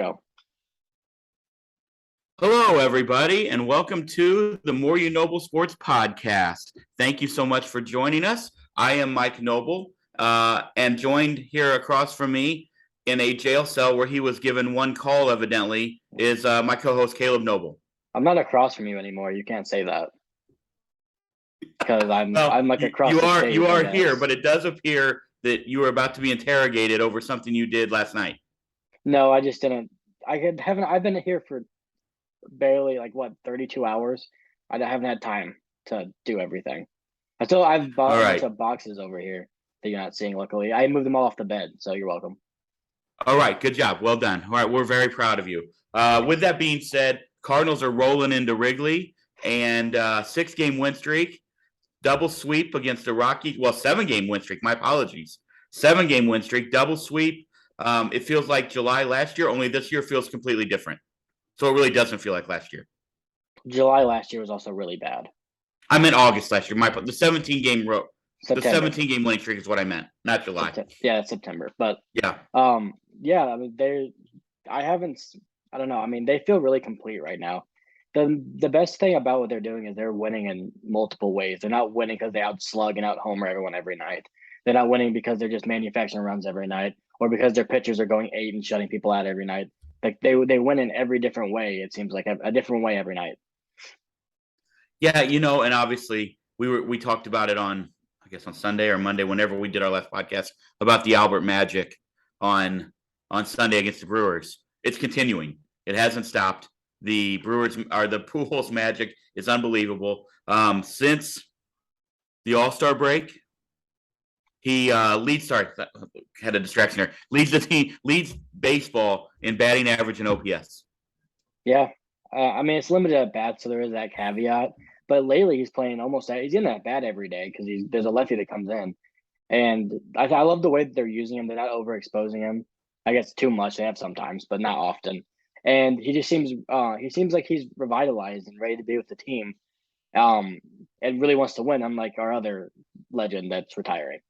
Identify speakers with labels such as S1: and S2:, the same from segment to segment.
S1: Go.
S2: Hello, everybody, and welcome to the More You Noble Sports Podcast. Thank you so much for joining us. I am Mike Noble, and joined here across from me in a jail cell where he was given one call, evidently, is my co-host Caleb Noble.
S1: I'm not across from you anymore. You can't say that because I'm like across
S2: you
S1: the
S2: are
S1: stage.
S2: you are here, but it does appear that you were about to be interrogated over something you did last night.
S1: No, I just didn't. I've been here for barely 32 hours. I haven't had time to do everything. I've bought a bunch of boxes over here that you're not seeing. Luckily, I moved them all off the bed, so you're welcome.
S2: All right, good job, well done. All right, we're very proud of you. With that being said, Cardinals are rolling into Wrigley, and 6-game win streak, double sweep against the Rockies. Well, 7-game win streak. My apologies. 7-game win streak, double sweep. It feels like July last year, only this year feels completely different. So it really doesn't feel like last year.
S1: July last year was also really bad.
S2: I meant August last year. The 17-game the 17-game winning streak is what I meant, not July.
S1: Yeah, it's September. But
S2: yeah.
S1: Yeah, I mean I don't know. I mean, they feel really complete right now. The best thing about what they're doing is they're winning in multiple ways. They're not winning because they outslug and out-homer everyone every night. They're not winning because they're just manufacturing runs every night or because their pitchers are going 8 and shutting people out every night. Like they win in every different way. It seems like a different way every night.
S2: Yeah, and obviously we talked about it on Sunday or Monday, whenever we did our last podcast, about the Albert Magic on Sunday against the Brewers. It's continuing. It hasn't stopped. The Pujols magic is unbelievable. Since the All-Star break, he had a distraction there. Leads baseball in batting average and OPS.
S1: Yeah, I mean it's limited at bat, so there is that caveat. But lately he's playing he's in that bat every day because there's a lefty that comes in, and I love the way that they're using him. They're not overexposing him. I guess too much they have sometimes, but not often. And he just seems like he's revitalized and ready to be with the team, and really wants to win. Unlike our other legend that's retiring.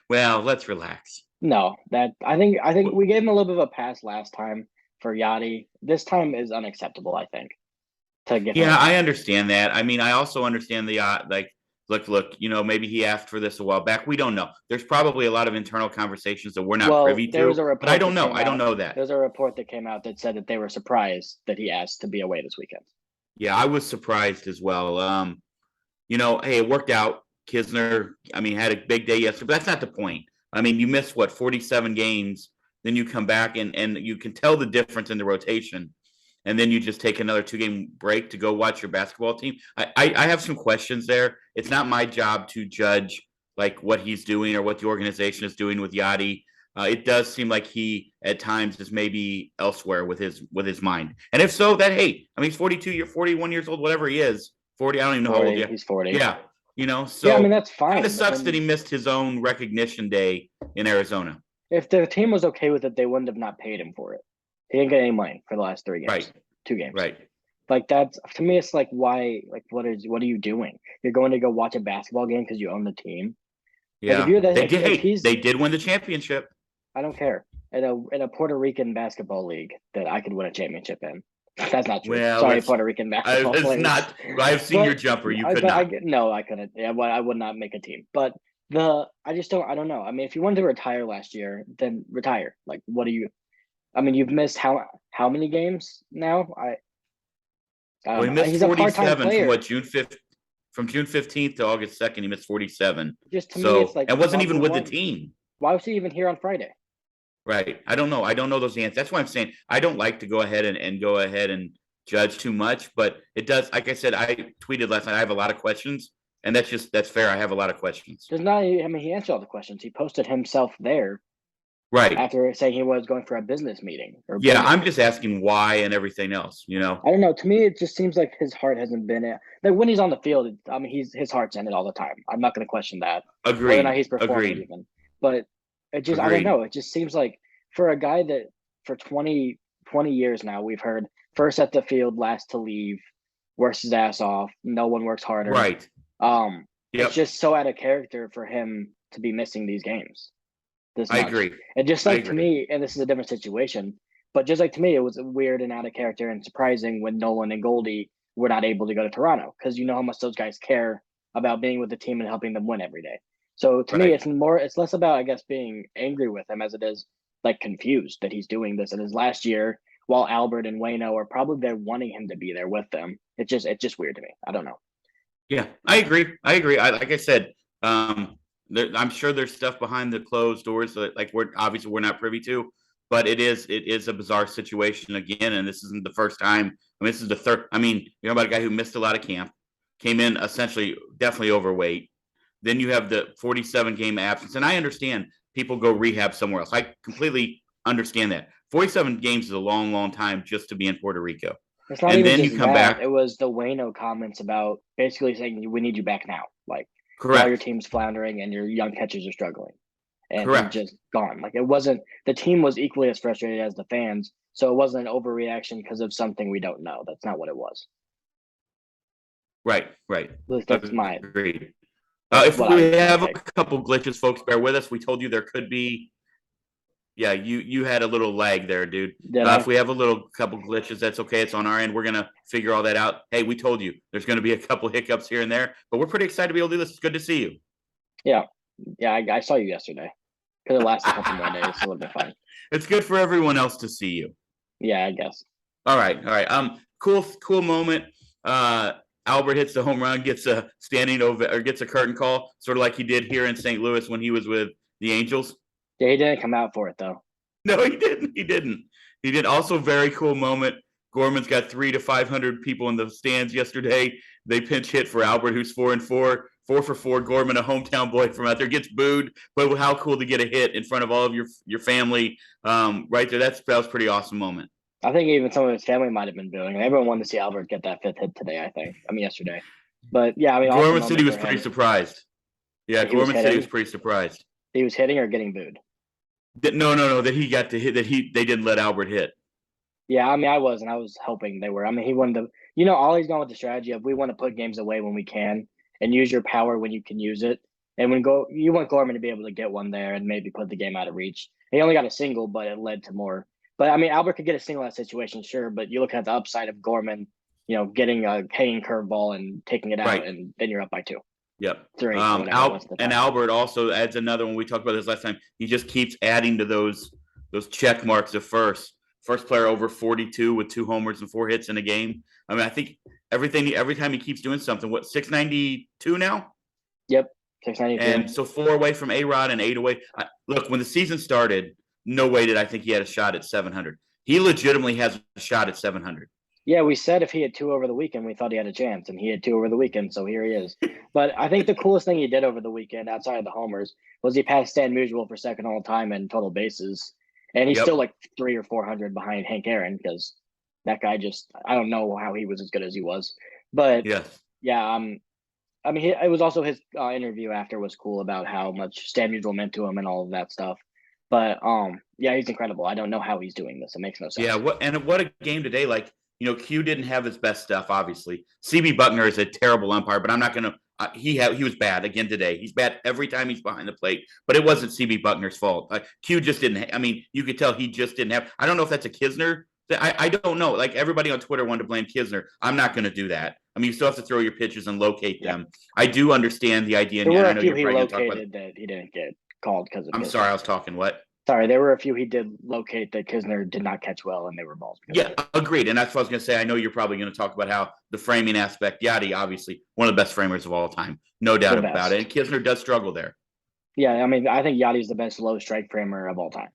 S2: Well, let's relax.
S1: No, I think we gave him a little bit of a pass last time for Yachty. This time is unacceptable, I think.
S2: I understand that. I mean, I also understand the look, maybe he asked for this a while back. We don't know. There's probably a lot of internal conversations that we're not privy to. But I don't know. I don't know that.
S1: There's a report that came out that said that they were surprised that he asked to be away this weekend.
S2: Yeah, I was surprised as well. Hey, it worked out. Kisner, had a big day yesterday, but that's not the point. I mean, you missed 47 games, then you come back and you can tell the difference in the rotation. And then you just take another 2-game break to go watch your basketball team. I have some questions there. It's not my job to judge what he's doing or what the organization is doing with Yachty. It does seem like he at times is maybe elsewhere with his mind. And if so, he's 42, you're 41 years old, whatever he is. 40, I don't even know how old he is.
S1: He's 40.
S2: Yeah. So
S1: yeah, I mean that's fine.
S2: Kind of sucks that he missed his own recognition day in Arizona.
S1: If the team was okay with it, they wouldn't have not paid him for it. He didn't get any money for the last 3 games.
S2: Right.
S1: 2 games.
S2: Right.
S1: That's to me. It's why? What are you doing? You're going to go watch a basketball game because you own the team.
S2: Yeah. They did win the championship.
S1: I don't care. In a Puerto Rican basketball league that I could win a championship in. That's not true.
S2: Well,
S1: sorry, Puerto Rican basketball players.
S2: It's not. I've seen your jumper. You could not.
S1: No, I couldn't. Yeah, I would not make a team. But I just don't. I don't know. I mean, if you wanted to retire last year, then retire. What do you? I mean, you've missed how many games now?
S2: He missed 47 from June 5th, from June 15th to August 2nd. He missed 47.
S1: Just to me, it's
S2: it wasn't even with the team.
S1: Why was he even here on Friday?
S2: Right. I don't know. I don't know those answers. That's why I'm saying I don't like to go ahead and judge too much. But it does. Like I said, I tweeted last night. I have a lot of questions, and that's fair. I have a lot of questions.
S1: There's not. I mean, he answered all the questions. He posted himself there.
S2: Right.
S1: After saying he was going for a business meeting.
S2: I'm just asking why and everything else,
S1: I don't know. To me, it just seems like his heart hasn't been it. When he's on the field, his heart's in it all the time. I'm not going to question that.
S2: Agreed.
S1: Whether or not he's performing even. But it just, I don't know. It just seems like for a guy that for 20 years now, we've heard first at the field, last to leave, works his ass off. No one works harder.
S2: Right.
S1: It's just so out of character for him to be missing these games.
S2: I agree.
S1: And just to me, and this is a different situation, But just like to me, it was weird and out of character and surprising when Nolan and Goldie were not able to go to Toronto because you know how much those guys care about being with the team and helping them win every day. So to me,
S2: Right.
S1: it's less about, I guess, being angry with him as it is like confused that he's doing this in his last year while Albert and Wayno are probably there wanting him to be there with them. It's just weird to me. I don't know.
S2: Yeah, I agree. Like I said, I'm sure there's stuff behind the closed doors that like we're not privy to, but it is a bizarre situation again, and this isn't the first time. I mean, this is the third. I mean, about a guy who missed a lot of camp, came in essentially definitely overweight. Then you have the 47 game absence, and I understand people go rehab somewhere else. I completely understand that. 47 games is a long, long time just to be in Puerto Rico,
S1: It's not
S2: and
S1: even
S2: then you
S1: just
S2: come
S1: that.
S2: back.
S1: It was the Wayno comments about basically saying we need you back now. Like while your
S2: Correct.
S1: team's floundering and your young catchers are struggling. And he's
S2: Correct.
S1: just gone. Like it wasn't the team was equally as frustrated as the fans. So it wasn't an overreaction because of something we don't know. That's not what it was.
S2: Right. Right.
S1: At least
S2: Agreed.
S1: that's
S2: If
S1: what I
S2: we
S1: was my
S2: have a
S1: take.
S2: couple glitches, folks, bear with us. We told you there could be. Yeah, you had a little lag there, dude.
S1: Did
S2: If
S1: I?
S2: we have a little couple glitches, that's okay. It's on our end. We're gonna figure all that out. Hey, we told you there's gonna be a couple hiccups here and there, but we're pretty excited to be able to do this. It's good to see you.
S1: Yeah. Yeah, I saw you yesterday. Could have lasted a couple more days. It would have been fine.
S2: It's good for everyone else to see you.
S1: Yeah, I guess.
S2: All right, all right. Cool moment. Albert hits the home run, gets a standing over or gets a curtain call, sort of like he did here in St. Louis when he was with the Angels.
S1: Yeah, he didn't come out for it though.
S2: No, he didn't. He didn't. He did. Also, very cool moment. Gorman's got 300 to 500 people in the stands yesterday. They pinch hit for Albert, who's 4-4, 4-for-4. Gorman, a hometown boy from out there, gets booed. But how cool to get a hit in front of all of your family right there. That was a pretty awesome moment.
S1: I think even some of his family might have been booing. Everyone wanted to see Albert get that fifth hit today, yesterday. But yeah, awesome
S2: Gorman said he
S1: moment
S2: was
S1: for
S2: pretty
S1: him.
S2: surprised. Yeah,
S1: That he was
S2: Gorman said he was
S1: hitting.
S2: pretty surprised.
S1: He was hitting or getting booed.
S2: No, that he got to hit. They didn't let Albert hit.
S1: Yeah, I was hoping they were. He wanted to, Ollie's gone with the strategy of we want to put games away when we can and use your power when you can use it. And you want Gorman to be able to get one there and maybe put the game out of reach. He only got a single, but it led to more. But Albert could get a single in that situation, sure. But you look at the upside of Gorman, getting a hanging curveball and taking it out,
S2: Right.
S1: and then you're up by 2.
S2: Yep.
S1: 3, whatever it was at the time.
S2: Albert also adds another one. We talked about this last time. He just keeps adding to those check marks of first player over 42 with 2 homers and 4 hits in a game. I think every time he keeps doing something. What, 692 now?
S1: Yep, 692.
S2: And so 4 away from A-Rod and 8 away. Look, when the season started, no way did I think he had a shot at 700. He legitimately has a shot at 700.
S1: Yeah, we said if he had 2 over the weekend, we thought he had a chance, and he had 2 over the weekend, so here he is. But I think the coolest thing he did over the weekend, outside of the homers, was he passed Stan Musial for second all time in total bases, and he's still like 300 or 400 behind Hank Aaron because that guy I don't know how he was as good as he was, but
S2: yes,
S1: yeah, it was also his interview after was cool about how much Stan Musial meant to him and all of that stuff. But yeah, he's incredible. I don't know how he's doing this. It makes no sense.
S2: Yeah, what a game today. Like, Q didn't have his best stuff, obviously. CB Buckner is a terrible umpire, but I'm not going to he was bad again today. He's bad every time he's behind the plate, but it wasn't CB Buckner's fault. Q just didn't you could tell he just didn't have. I don't know if that's a Kisner. I don't know. Like, everybody on Twitter wanted to blame Kisner. I'm not going to do that. You still have to throw your pitches and locate them. I do understand the idea.
S1: There were
S2: I know
S1: a few
S2: you're
S1: he
S2: probably going to talk about
S1: located that he didn't get called because of.
S2: I'm sorry, I was talking what?
S1: Sorry, there were a few he did locate that Kisner did not catch well, and they were balls.
S2: Yeah, agreed. And that's what I was going to say. I know you're probably going to talk about how the framing aspect, Yachty, obviously one of the best framers of all time, no doubt about it. And Kisner does struggle there.
S1: Yeah, I think Yachty's the best low strike framer of all time.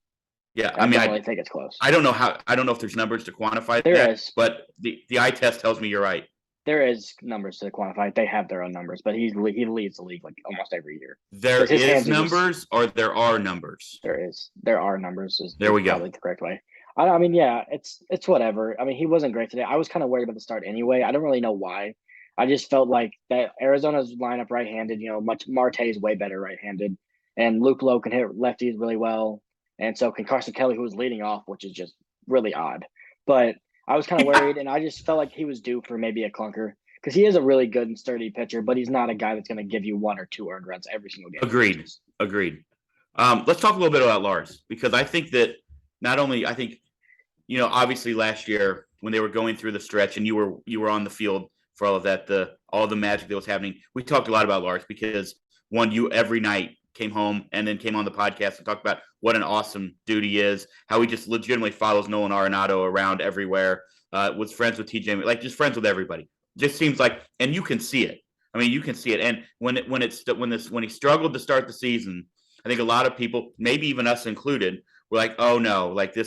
S2: Yeah,
S1: I don't think it's close.
S2: I don't know if there's numbers to quantify
S1: there
S2: that,
S1: is.
S2: But the eye test tells me you're right.
S1: There is numbers to quantify. They have their own numbers, but he leads the league like almost every year.
S2: There is numbers, or there are numbers.
S1: There are numbers.
S2: There we go.
S1: Probably the correct way. Yeah, it's whatever. He wasn't great today. I was kind of worried about the start anyway. I don't really know why. I just felt like that Arizona's lineup right-handed. Marte's way better right-handed, and Luke Lowe can hit lefties really well, and so can Carson Kelly, who was leading off, which is just really odd. But I was kind of worried, and I just felt like he was due for maybe a clunker because he is a really good and sturdy pitcher, but he's not a guy that's going to give you 1 or 2 earned runs every single game.
S2: Agreed. Let's talk a little bit about Lars, because I think that not only obviously last year when they were going through the stretch and you were on the field for all of that, all the magic that was happening. We talked a lot about Lars because you every night came home and then came on the podcast and talked about what an awesome dude he is, how he just legitimately follows Nolan Arenado around everywhere, was friends with TJ, like just friends with everybody. Just seems like, and you can see it. I mean, you can see it. And when he struggled to start the season, I think a lot of people, maybe even us included, were like, oh no, like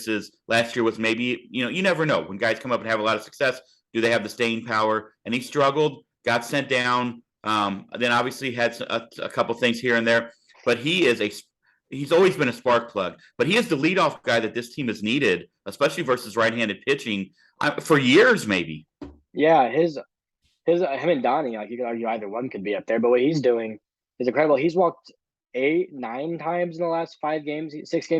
S2: last year was maybe, you never know when guys come up and have a lot of success. Do they have the staying power? And he struggled, got sent down. Then obviously had a couple things here and there, but he's always been a spark plug. But he is the leadoff guy that this team has needed, especially versus right-handed pitching for years, maybe.
S1: Yeah, him and Donnie, like you could argue either one could be up there, but what he's doing is incredible. He's walked 8-9 times in the last 6 games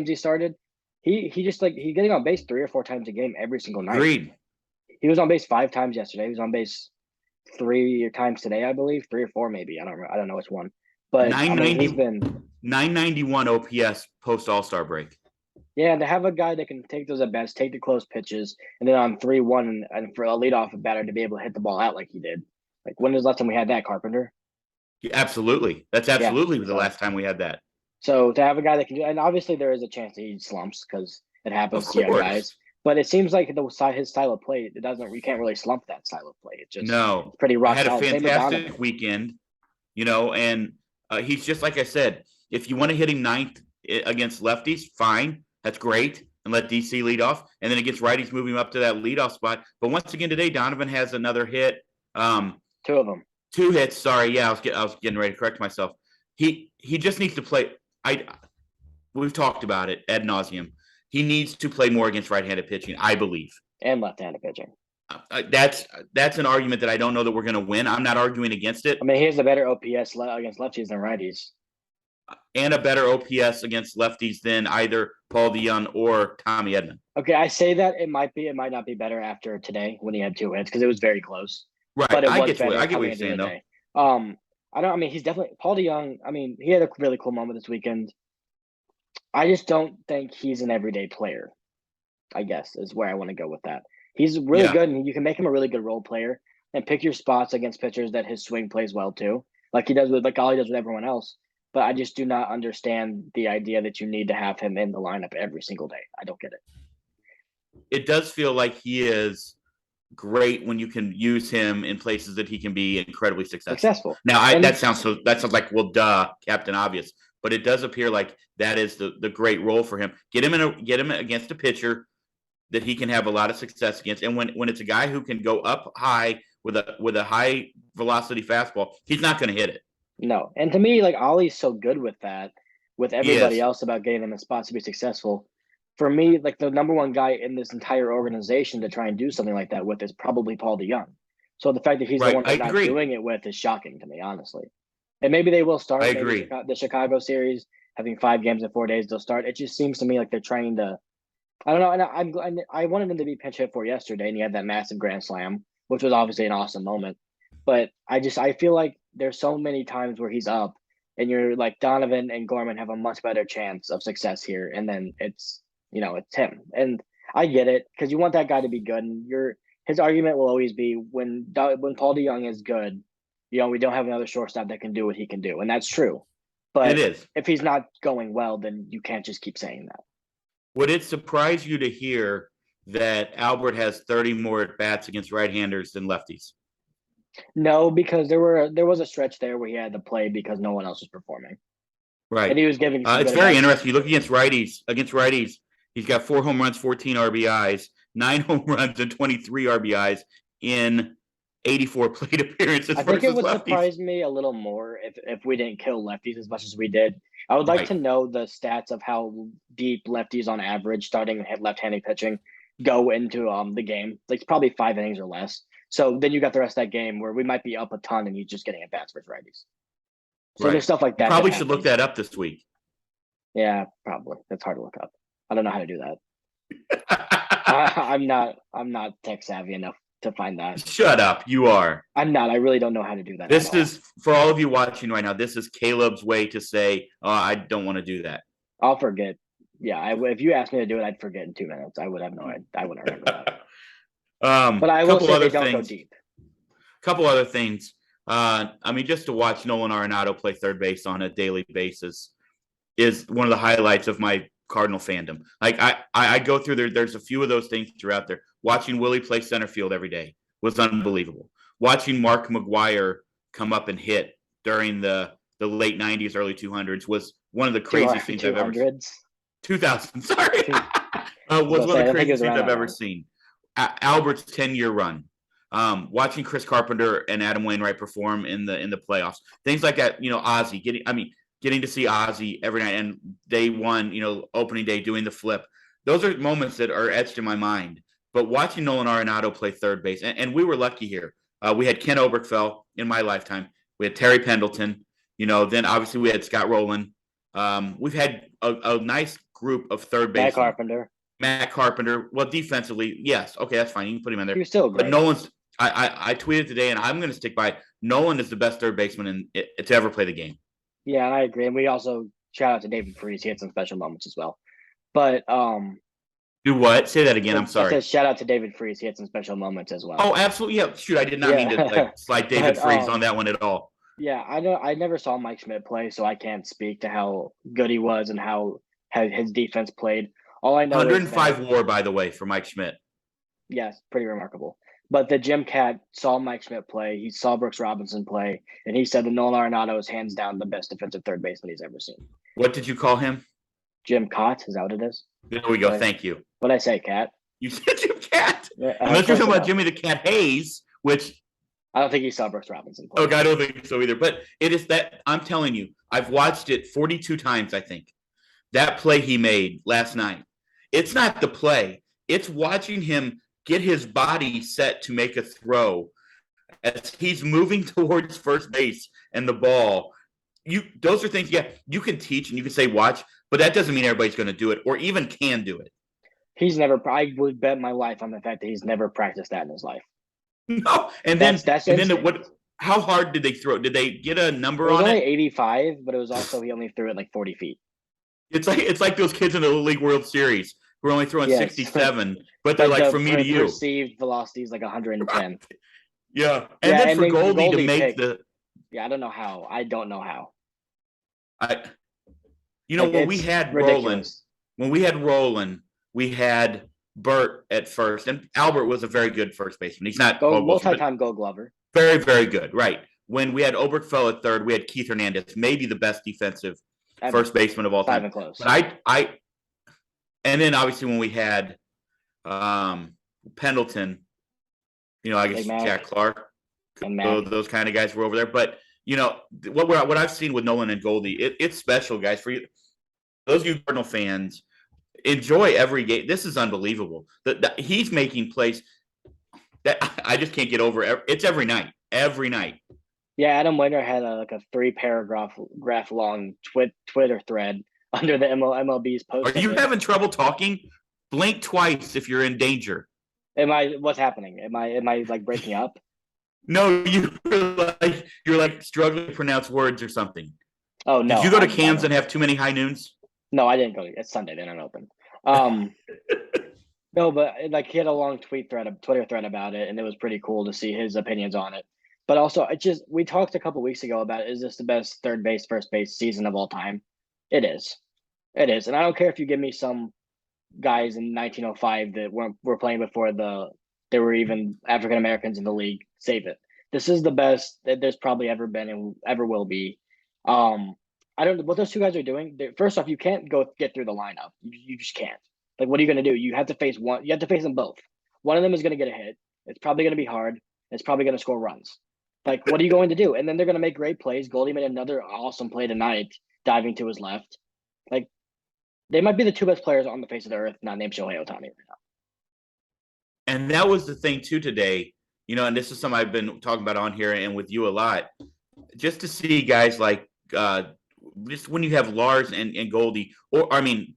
S1: he started. He's getting on base 3 or 4 times a game every single night.
S2: Agreed.
S1: He was on base 5 times yesterday. He was on base 3 times today, I believe. 3 or 4 maybe. I don't know which one. But
S2: 990,
S1: he's been
S2: 991 OPS post All-Star break.
S1: Yeah, and to have a guy that can take those at bats, take the close pitches, and then on 3-1 and for a leadoff batter to be able to hit the ball out like he did. Like when was the last time we had that, Carpenter?
S2: Yeah, absolutely. That's absolutely the last time we had that.
S1: So to have a guy that can do, and obviously there is a chance that he slumps because it happens to young guys. But it seems like his style of play, we can't really slump that style of play. It's just pretty rock solid.
S2: Had a fantastic weekend, and he's just like I said. If you want to hit him ninth against lefties, fine, that's great, and let DC lead off. And then against righties, move him up to that leadoff spot. But once again today, Donovan has another hit.
S1: 2 of them.
S2: 2 hits. Sorry, yeah, I was getting ready to correct myself. He just needs to play. We've talked about it ad nauseum. He needs to play more against right-handed pitching, I believe,
S1: and left-handed pitching.
S2: That's an argument that I don't know that we're going to win. I'm not arguing against it.
S1: I mean, he has a better OPS against lefties than righties,
S2: and a better OPS against lefties than either Paul DeJong or Tommy Edman.
S1: Okay, I say that it might not be better after today when he had 2 hits because it was very close.
S2: Right,
S1: but
S2: I get what you're saying though.
S1: He's definitely Paul DeJong. I mean, he had a really cool moment this weekend. I just don't think he's an everyday player, I guess, is where I want to go with that. He's really good, and you can make him a really good role player and pick your spots against pitchers that his swing plays well too, like all he does with everyone else. But I just do not understand the idea that you need to have him in the lineup every single day. I don't get it.
S2: It does feel like he is great when you can use him in places that he can be incredibly successful. Now, that sounds like, well, duh, Captain Obvious. But it does appear like that is the great role for him. Get him against a pitcher that he can have a lot of success against. And when it's a guy who can go up high with a high velocity fastball, he's not going to hit it.
S1: No. And to me, like Ollie's so good with that, with everybody else about getting them in spots to be successful. For me, like the number one guy in this entire organization to try and do something like that with is probably Paul DeJong. So the fact that he's the one that's not doing it with is shocking to me, honestly. And maybe they will start.
S2: I agree.
S1: The Chicago series, having 5 games in 4 days, they'll start. It just seems to me like they're trying to. I don't know. And I wanted him to be pinch hit for yesterday, and he had that massive grand slam, which was obviously an awesome moment. But I feel like there's so many times where he's up, and you're like Donovan and Gorman have a much better chance of success here, and then it's him. And I get it because you want that guy to be good, and his argument will always be when Paul DeJong is good. We don't have another shortstop that can do what he can do. And that's true. But
S2: it is.
S1: If he's not going well, then you can't just keep saying that.
S2: Would it surprise you to hear that Albert has 30 more at-bats against right-handers than lefties?
S1: No, because there was a stretch there where he had to play because no one else was performing.
S2: Right.
S1: And he was giving
S2: it's very interesting. You look against righties, he's got 4 home runs, 14 RBIs, 9 home runs, and 23 RBIs in 84 plate appearances.
S1: I think it would surprise me a little more if we didn't kill lefties as much as we did. I would like to know the stats of how deep lefties on average starting left-handed pitching go into the game. Like probably 5 innings or less. So then you got the rest of that game where we might be up a ton and he's just getting at bats for righties. So there's stuff like that.
S2: Probably should look that up this week.
S1: Yeah, probably. That's hard to look up. I don't know how to do that. I'm not tech savvy enough to find that.
S2: Shut up. You are.
S1: I'm not. I really don't know how to do that.
S2: This is, for all of you watching right now, this is Caleb's way to say, I don't want to do that.
S1: I'll forget Yeah, if you asked me to do it, I'd forget in 2 minutes. I would have no idea. I wouldn't remember that. But I will
S2: Couple
S1: say
S2: other
S1: they don't go
S2: things.
S1: deep.
S2: Couple other things. I mean, just to watch Nolan Arenado play third base on a daily basis is one of the highlights of my Cardinal fandom. Like I go through there. There's a few of those things throughout there. Watching Willie play center field every day was unbelievable. Watching Mark McGwire come up and hit during the late '90s, early 200s was one of the craziest things I've ever seen. 2000, sorry, was one of the craziest things I've ever seen. Albert's 10-year run. Watching Chris Carpenter and Adam Wainwright perform in the playoffs, things like that. Ozzie getting to see Ozzie every night, and day one, opening day, doing the flip. Those are moments that are etched in my mind. But watching Nolan Arenado play third base, and we were lucky here. We had Ken Oberkfell in my lifetime. We had Terry Pendleton. Then obviously we had Scott Rowland. We've had a nice group of third basemen. Matt Carpenter. Well, defensively, yes. Okay, that's fine. You can put him in there.
S1: He was still great.
S2: But Nolan's. I tweeted today, and I'm going to stick by it. Nolan is the best third baseman to ever play the game.
S1: Yeah, I agree. And we also shout out to David Freese. He had some special moments as well. But
S2: do what? Say that again. I'm sorry.
S1: I said shout out to David Freese. He had some special moments as well.
S2: Oh, absolutely. Yeah. Shoot, I did not mean to slide David Freese on that one at all.
S1: Yeah, I never saw Mike Schmidt play, so I can't speak to how good he was and how his defense played. All I know
S2: 105 WAR, by the way, for Mike Schmidt.
S1: Yes, pretty remarkable. But the Jim Cat saw Mike Schmidt play. He saw Brooks Robinson play, and he said that Nolan Arenado is hands down the best defensive third baseman he's ever seen.
S2: What did you call him?
S1: Jim Cott, is that what it is?
S2: There we go. Thank you.
S1: What'd I say, Cat?
S2: You said Jim Cat. Unless you're talking about Jimmy the Cat Hayes, which
S1: I don't think he saw Brooks Robinson play.
S2: Okay, I don't think so either. But it is that I'm telling you, I've watched it 42 times, I think. That play he made last night. It's not the play. It's watching him get his body set to make a throw as he's moving towards first base and the ball. Those are things, you can teach and you can say watch, but that doesn't mean everybody's going to do it or even can do it.
S1: I would bet my life on the fact that he's never practiced that in his life.
S2: No, how hard did they throw? Did they get a number on it?
S1: It was only 85, but it was also he only threw it like 40 feet.
S2: It's like those kids in the Little League World Series who are only throwing 67, but they're like from me to you.
S1: Perceived velocity is like 110.
S2: Yeah, and then for Goldie to make
S1: I don't know how.
S2: When we had Roland, we had Burt at first, and Albert was a very good first baseman. He's not
S1: multi-time Gold Glover.
S2: Very, very good. Right. When we had Oberkfell at third, we had Keith Hernandez, maybe the best defensive first baseman of all time.
S1: Close.
S2: But and then obviously when we had Pendleton, I guess Jack Clark,
S1: and
S2: those kind of guys were over there. But what I've seen with Nolan and Goldie, it's special, guys. For you, those of you Cardinal fans, enjoy every game. This is unbelievable. That he's making plays that I just can't get over. It's every night.
S1: Yeah, Adam Wainwright had a 3-paragraph long Twitter thread under the MLB's post.
S2: Are you having trouble talking? Blink twice if you're in danger.
S1: What's happening? Am I like breaking up?
S2: No, you're like struggling to pronounce words or something.
S1: Oh no!
S2: Did you go to Cam's and have too many high noons?
S1: No, I didn't go. It's Sunday. They're not open. No, but he had a long Twitter thread about it, and it was pretty cool to see his opinions on it. But also, we talked a couple weeks ago about, is this the best third base, first base season of all time? It is, and I don't care if you give me some guys in 1905 that were playing before there were even African Americans in the league. Save it. This is the best that there's probably ever been and ever will be. I don't know what those two guys are doing. First off, you can't go get through the lineup. You just can't. Like, what are you going to do? You have to face one. You have to face them both. One of them is going to get a hit. It's probably going to be hard. It's probably going to score runs. Like, what are you going to do? And then they're going to make great plays. Goldie made another awesome play tonight, diving to his left. Like, they might be the two best players on the face of the earth, not named Shohei Ohtani right now.
S2: And that was the thing too today. And this is something I've been talking about on here and with you a lot. Just to see guys like just when you have Lars and Goldie,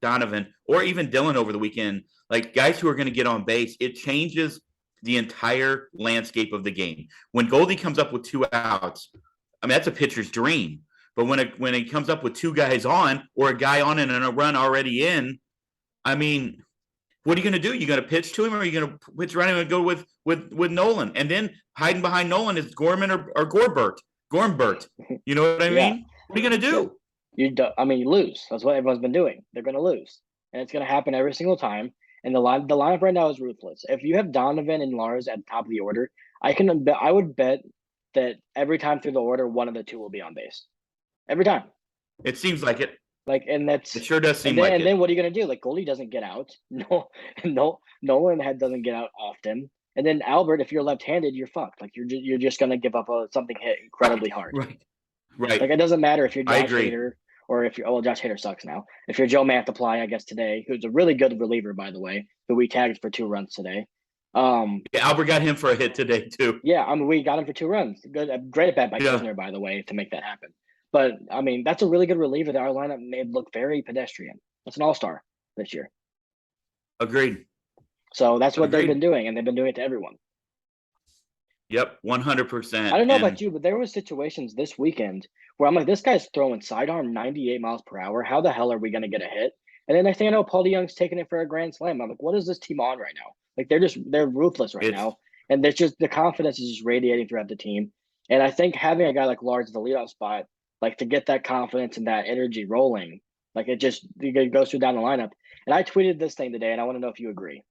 S2: Donovan, or even Dylan over the weekend, like guys who are going to get on base, it changes the entire landscape of the game. When Goldie comes up with 2 outs, that's a pitcher's dream. But when he comes up with 2 guys on, or a guy on and a run already in, I mean, what are you going to do? You going to pitch to him, or are you going to pitch around him and go with Nolan? And then hiding behind Nolan is Gorman or Gorbert. You know what I
S1: Yeah.
S2: mean? What are you going to do?
S1: You lose. That's what everyone's been doing. They're going to lose, and it's going to happen every single time. And the lineup right now is ruthless. If you have Donovan and Lars at the top of the order, I would bet that every time through the order, one of the two will be on base. Every time.
S2: It seems like it.
S1: It
S2: sure does seem
S1: like
S2: it.
S1: And then what are you going to do? Like, Goldie doesn't get out. Nolan doesn't get out often. And then Albert, if you're left-handed, you're fucked. Like, you're just going to give up something hit incredibly hard.
S2: Right.
S1: Like, it doesn't matter if you're Josh Hader or if you're Josh Hader sucks now. If you're Joe Mantiply, I guess today, who's a really good reliever, by the way, who we tagged for 2 runs today.
S2: Albert got him for a hit today too.
S1: Yeah, we got him for 2 runs. Great at bat by Kisner, by the way, to make that happen. But that's a really good reliever that our lineup made look very pedestrian. That's an all-star this year.
S2: Agreed.
S1: So that's what they've been doing, and they've been doing it to everyone.
S2: Yep, 100%.
S1: I don't know about you, but there were situations this weekend where I'm like, this guy's throwing sidearm 98 miles per hour. How the hell are we going to get a hit? And then I think I know Paul DeYoung's taking it for a grand slam. I'm like, what is this team on right now? Like, they're ruthless right now. And there's just the confidence is just radiating throughout the team. And I think having a guy like Lars at the leadoff spot, like, to get that confidence and that energy rolling, like, it goes through down the lineup. And I tweeted this thing today, and I want to know if you agree.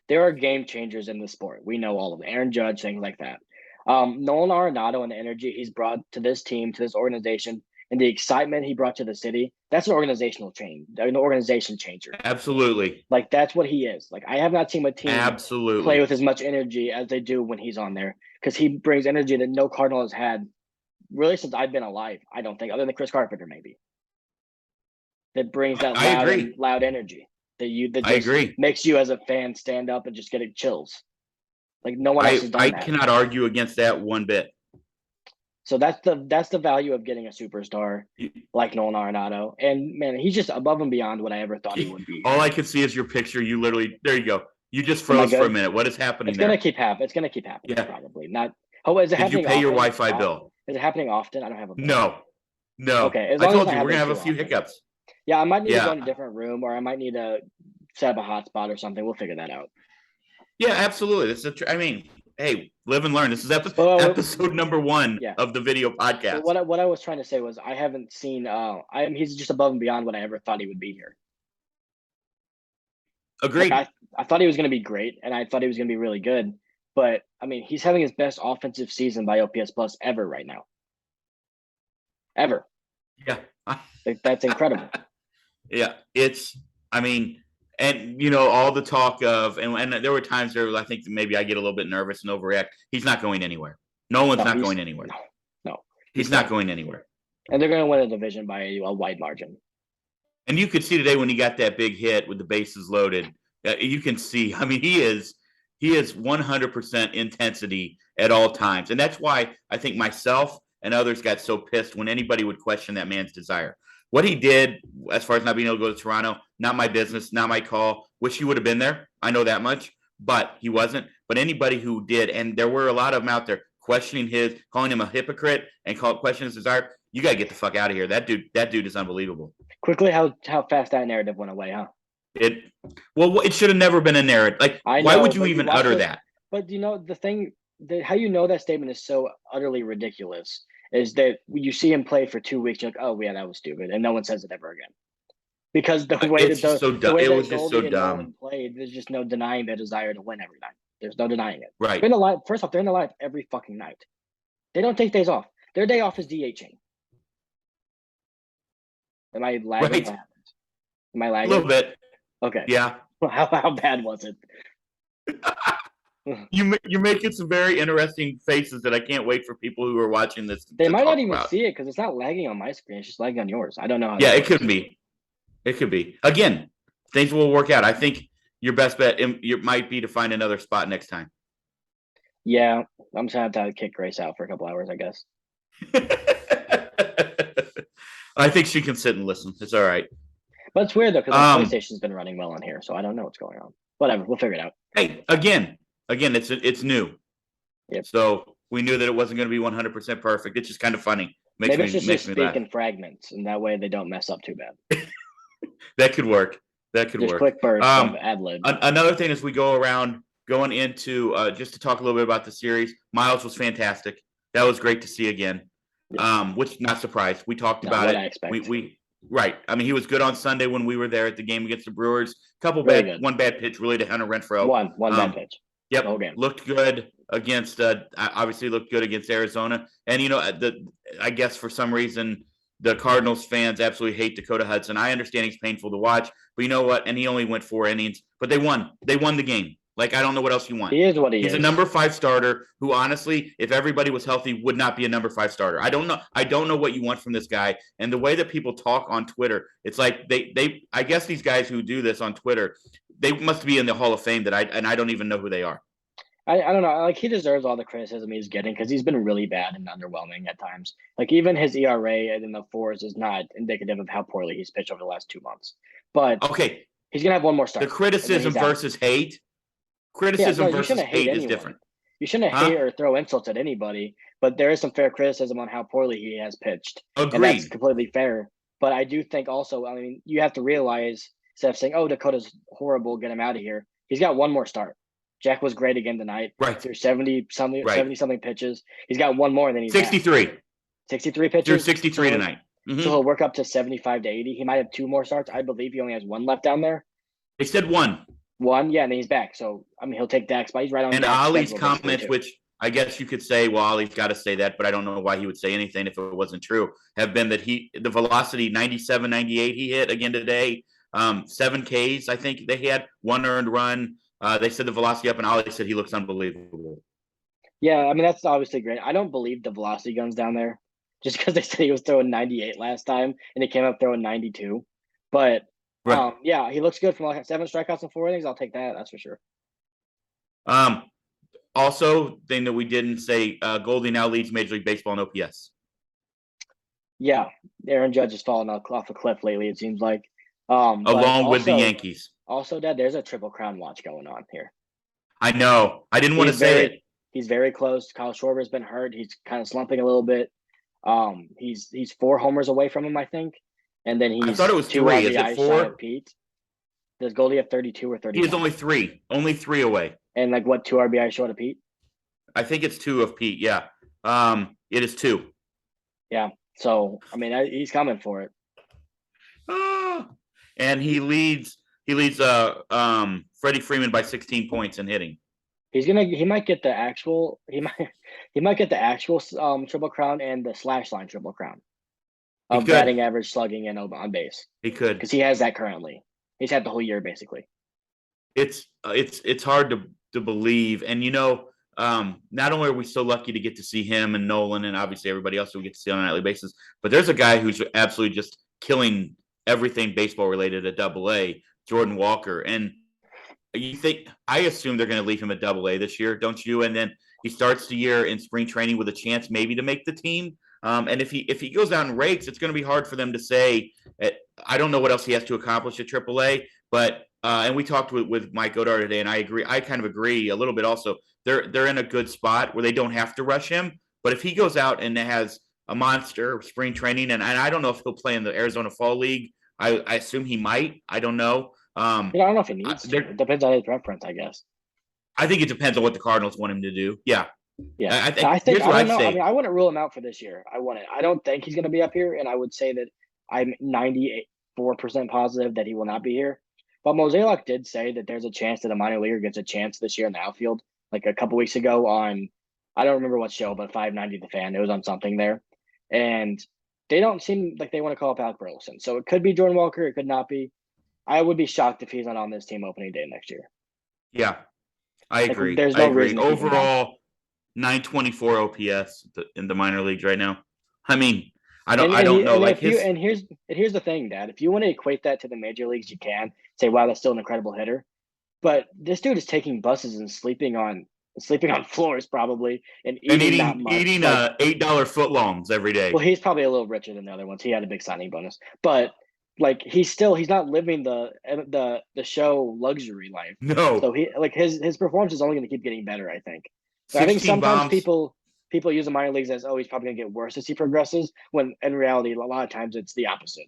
S1: There are game changers in the sport. We know all of them. Aaron Judge, things like that. Nolan Arenado and the energy he's brought to this team, to this organization, and the excitement he brought to the city, that's an organizational change, an organization changer.
S2: Absolutely.
S1: Like, that's what he is. Like, I have not seen a team play with as much energy as they do when he's on there, because he brings energy that no Cardinal has had really since I've been alive, I don't think, other than Chris Carpenter maybe. That brings that loud energy that makes you as a fan stand up and just get chills. Like, no one else has done that.
S2: I cannot argue against that one bit.
S1: So that's the value of getting a superstar like Nolan Arenado. And man, he's just above and beyond what I ever thought he would be.
S2: All I could see is your picture. You literally, there you go. You just froze for a minute. What is happening?
S1: It's gonna keep happening. Yeah. Probably not. Is it happening?
S2: Did you pay your Wi-Fi bill?
S1: Is it happening often? I don't have a bill.
S2: No.
S1: Okay.
S2: I told you we're gonna have a few hiccups.
S1: Yeah, I might need to go in a different room, or I might need to set up a hotspot or something. We'll figure that out.
S2: Yeah, absolutely. Hey, live and learn. This is episode number 1 of the video podcast.
S1: What I was trying to say was I haven't seen. He's just above and beyond what I ever thought he would be here.
S2: Agreed.
S1: Like, I thought he was going to be great, and I thought he was going to be really good. But he's having his best offensive season by OPS plus ever right now. Ever.
S2: Yeah.
S1: That's incredible.
S2: Yeah, and all the talk of, and there were times where I think maybe I get a little bit nervous and overreact. He's not going anywhere. Nolan's not going anywhere.
S1: No.
S2: He's not going anywhere.
S1: And they're going to win a division by a wide margin.
S2: And you could see today when he got that big hit with the bases loaded, you can see, he is 100% intensity at all times. And that's why I think myself and others got so pissed when anybody would question that man's desire. What he did, as far as not being able to go to Toronto, not my business, not my call. Wish he would have been there. I know that much, but he wasn't. But anybody who did, and there were a lot of them out there questioning calling him a hypocrite and questioning his desire. You got to get the fuck out of here. That dude is unbelievable.
S1: Quickly, how fast that narrative went away, huh?
S2: It should have never been a narrative. Like, why would you even utter that?
S1: But the thing, how that statement is so utterly ridiculous is that you see him play for 2 weeks, you're like, oh yeah, that was stupid, and no one says it ever again. Because the way that it was just so dumb played, there's just no denying their desire to win every night. There's no denying it.
S2: Right.
S1: First off, they're in the lineup every fucking night. They don't take days off. Their day off is DHing. Am I lagging?
S2: Right.
S1: Am I lagging?
S2: A little bit.
S1: Okay.
S2: Yeah.
S1: How bad was it?
S2: You're making some very interesting faces that I can't wait for people who are watching this.
S1: They might not even see it because it's not lagging on my screen. It's just lagging on yours. I don't know how.
S2: Yeah, it could be. It could be. Again, things will work out. I think your best bet might be to find another spot next time.
S1: Yeah, I'm just gonna have to kick Grace out for a couple hours, I guess.
S2: I think she can sit and listen. It's all right.
S1: But it's weird though because PlayStation's been running well on here, so I don't know what's going on. Whatever, we'll figure it out.
S2: Hey, again, it's new.
S1: Yep.
S2: So we knew that it wasn't going to be 100% perfect. It's just kind of funny.
S1: Maybe it's just speak in fragments, and that way they don't mess up too bad.
S2: That could work. That could
S1: Just
S2: work.
S1: quick bursts of ad lib.
S2: Another thing as we go around, going into just to talk a little bit about the series, Miles was fantastic. That was great to see again. Yeah. Which not surprised. We talked about it.
S1: I expect.
S2: We right. I mean, he was good on Sunday when we were there at the game against the Brewers. One bad pitch really to Hunter Renfroe.
S1: One bad pitch.
S2: Yep. The whole game. Looked good against obviously looked good against Arizona. And I guess for some reason the Cardinals fans absolutely hate Dakota Hudson. I understand he's painful to watch, but you know what? And he only went 4 innings, but they won. They won the game. Like, I don't know what else you want.
S1: He is what he is.
S2: He's a number 5 starter who, honestly, if everybody was healthy, would not be a number 5 starter. I don't know what you want from this guy. And the way that people talk on Twitter, it's like I guess these guys who do this on Twitter, they must be in the Hall of Fame I don't even know who they are.
S1: I don't know. Like, he deserves all the criticism he's getting because he's been really bad and underwhelming at times. Like, even his ERA in the 4s is not indicative of how poorly he's pitched over the last 2 months. But
S2: okay,
S1: he's gonna have one more start.
S2: The criticism versus hate. Criticism versus hate is different.
S1: You shouldn't hate or throw insults at anybody, but there is some fair criticism on how poorly he has pitched.
S2: Agreed.
S1: And that's completely fair. But I do think also, I mean, you have to realize, instead of saying, "Oh, Dakota's horrible, get him out of here," he's got one more start. Jack was great again tonight.
S2: Right.
S1: Through 70-something pitches. He's got one more, and then he's
S2: 63.
S1: 63 pitches.
S2: Through 63 tonight.
S1: Mm-hmm. So he'll work up to 75 to 80. He might have 2 more starts. I believe he only has 1 left down there.
S2: They said 1.
S1: 1, yeah, and then he's back. So, I mean, he'll take Dak's spot. He's right on.
S2: And Ollie's comments, which I guess you could say, well, Ollie's got to say that, but I don't know why he would say anything if it wasn't true, have been that the velocity 97, 98 he hit again today, 7 Ks, I think they had, 1 earned run. They said the velocity up, and Ollie said he looks unbelievable.
S1: Yeah, I mean, that's obviously great. I don't believe the velocity gun's down there just because they said he was throwing 98 last time, and he came up throwing 92. But, right. Yeah, he looks good from like 7 strikeouts and 4 innings. I'll take that. That's for sure.
S2: Also, thing that we didn't say, Goldie now leads Major League Baseball in OPS.
S1: Yeah, Aaron Judge has fallen off a cliff lately, it seems like.
S2: Along with the Yankees.
S1: Also, Dad, there's a Triple Crown watch going on here.
S2: I know. I didn't want to say it.
S1: He's very close. Kyle Schwarber's been hurt. He's kind of slumping a little bit. He's 4 homers away from him, I think. And then I
S2: thought it was 3. Is it 4?
S1: Pete. Does Goldie have 32 or 31?
S2: He is only 3. Only 3 away.
S1: And like what, 2 RBI short of Pete?
S2: I think it's 2 of Pete, yeah. It is 2.
S1: Yeah. So, I mean, he's coming for it.
S2: And he leads Freddie Freeman by 16 points in hitting.
S1: He might get the actual Triple Crown and the slash line Triple Crown of batting average, slugging, and on base.
S2: He could,
S1: because he has that currently. He's had the whole year basically.
S2: It's hard to believe, and not only are we so lucky to get to see him and Nolan and obviously everybody else we get to see on a nightly basis, but there's a guy who's absolutely just killing everything baseball related at AA, Jordan Walker. And I assume they're going to leave him at AA this year, don't you? And then he starts the year in spring training with a chance maybe to make the team. And if he goes down and rakes, it's going to be hard for them to say. I don't know what else he has to accomplish at AAA, but and we talked with Mike Godard today, and I agree. I kind of agree a little bit. Also, they're in a good spot where they don't have to rush him. But if he goes out and has a monster spring training, and I don't know if he'll play in the Arizona Fall League. I assume he might. I don't know.
S1: I don't know if he needs to. It depends on his preference, I guess. I
S2: think it depends on what the Cardinals want him to do. Yeah.
S1: Yeah. I think I don't know. I mean, I wouldn't rule him out for this year. I don't think he's going to be up here, and I would say that I'm 94% positive that he will not be here. But Mozeliak did say that there's a chance that a minor leaguer gets a chance this year in the outfield. Like a couple weeks ago on, I don't remember what show, but 590 The Fan. It was on something there. And they don't seem like they want to call up Alec Burleson. So it could be Jordan Walker. It could not be. I would be shocked if he's not on this team opening day next year.
S2: Yeah, I agree.
S1: There's no reason.
S2: Overall, 924 OPS in the minor leagues right now. I mean, I don't know.
S1: And here's the thing, Dad. If you want to equate that to the major leagues, you can say, "Wow, that's still an incredible hitter." But this dude is taking buses and sleeping on floors probably, and eating that much.
S2: Eating $8 footlongs every day.
S1: Well, he's probably a little richer than the other ones. He had a big signing bonus, but like he's not living the show luxury life.
S2: No.
S1: So his performance is only going to keep getting better, I think. So I think sometimes people use the minor leagues as, oh, he's probably going to get worse as he progresses, when in reality, a lot of times it's the opposite.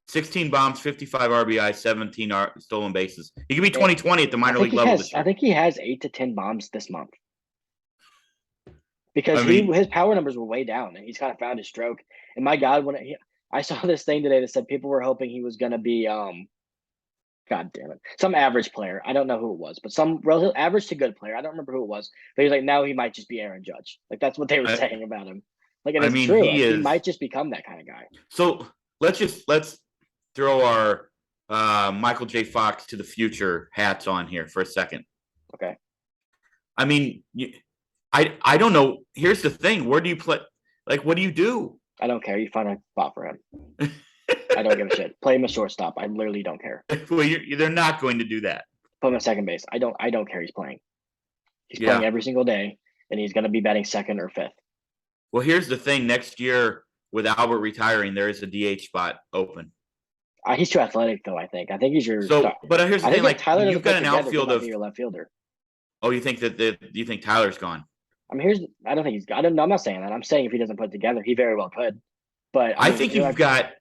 S2: 16 bombs, 55 RBI, 17 stolen bases. He could be 2020 at the minor league level this year.
S1: I think he has 8 to 10 bombs this month. Because
S2: I mean,
S1: his power numbers were way down, and he's kind of found his stroke. And my God, I saw this thing today that said people were hoping he was going to be, God damn it, some average player. I don't know who it was, but some relative average to good player. I don't remember who it was. But he's like, now he might just be Aaron Judge. Like that's what they were saying about him. Like, and it's true. He might just become that kind of guy.
S2: So let's throw our Michael J. Fox to the future hats on here for a second.
S1: Okay.
S2: I mean, I don't know. Here's the thing. Where do you play? Like, what do you do?
S1: I don't care. You find a spot for him. I don't give a shit. Play him a shortstop. I literally don't care.
S2: Well, they're not going to do that.
S1: Put him at second base. I don't care. He's playing. He's playing every single day, and he's going to be batting second or fifth.
S2: Well, here's the thing. Next year, with Albert retiring, there is a DH spot open.
S1: He's too athletic, though. I think he's your.
S2: But here's the thing. Like,
S1: Tyler
S2: you've got an outfield of
S1: your left fielder.
S2: Oh, you think you think Tyler's gone?
S1: I mean, I don't think he's. I'm not saying that. I'm saying if he doesn't put it together, he very well could. But
S2: I think you've got.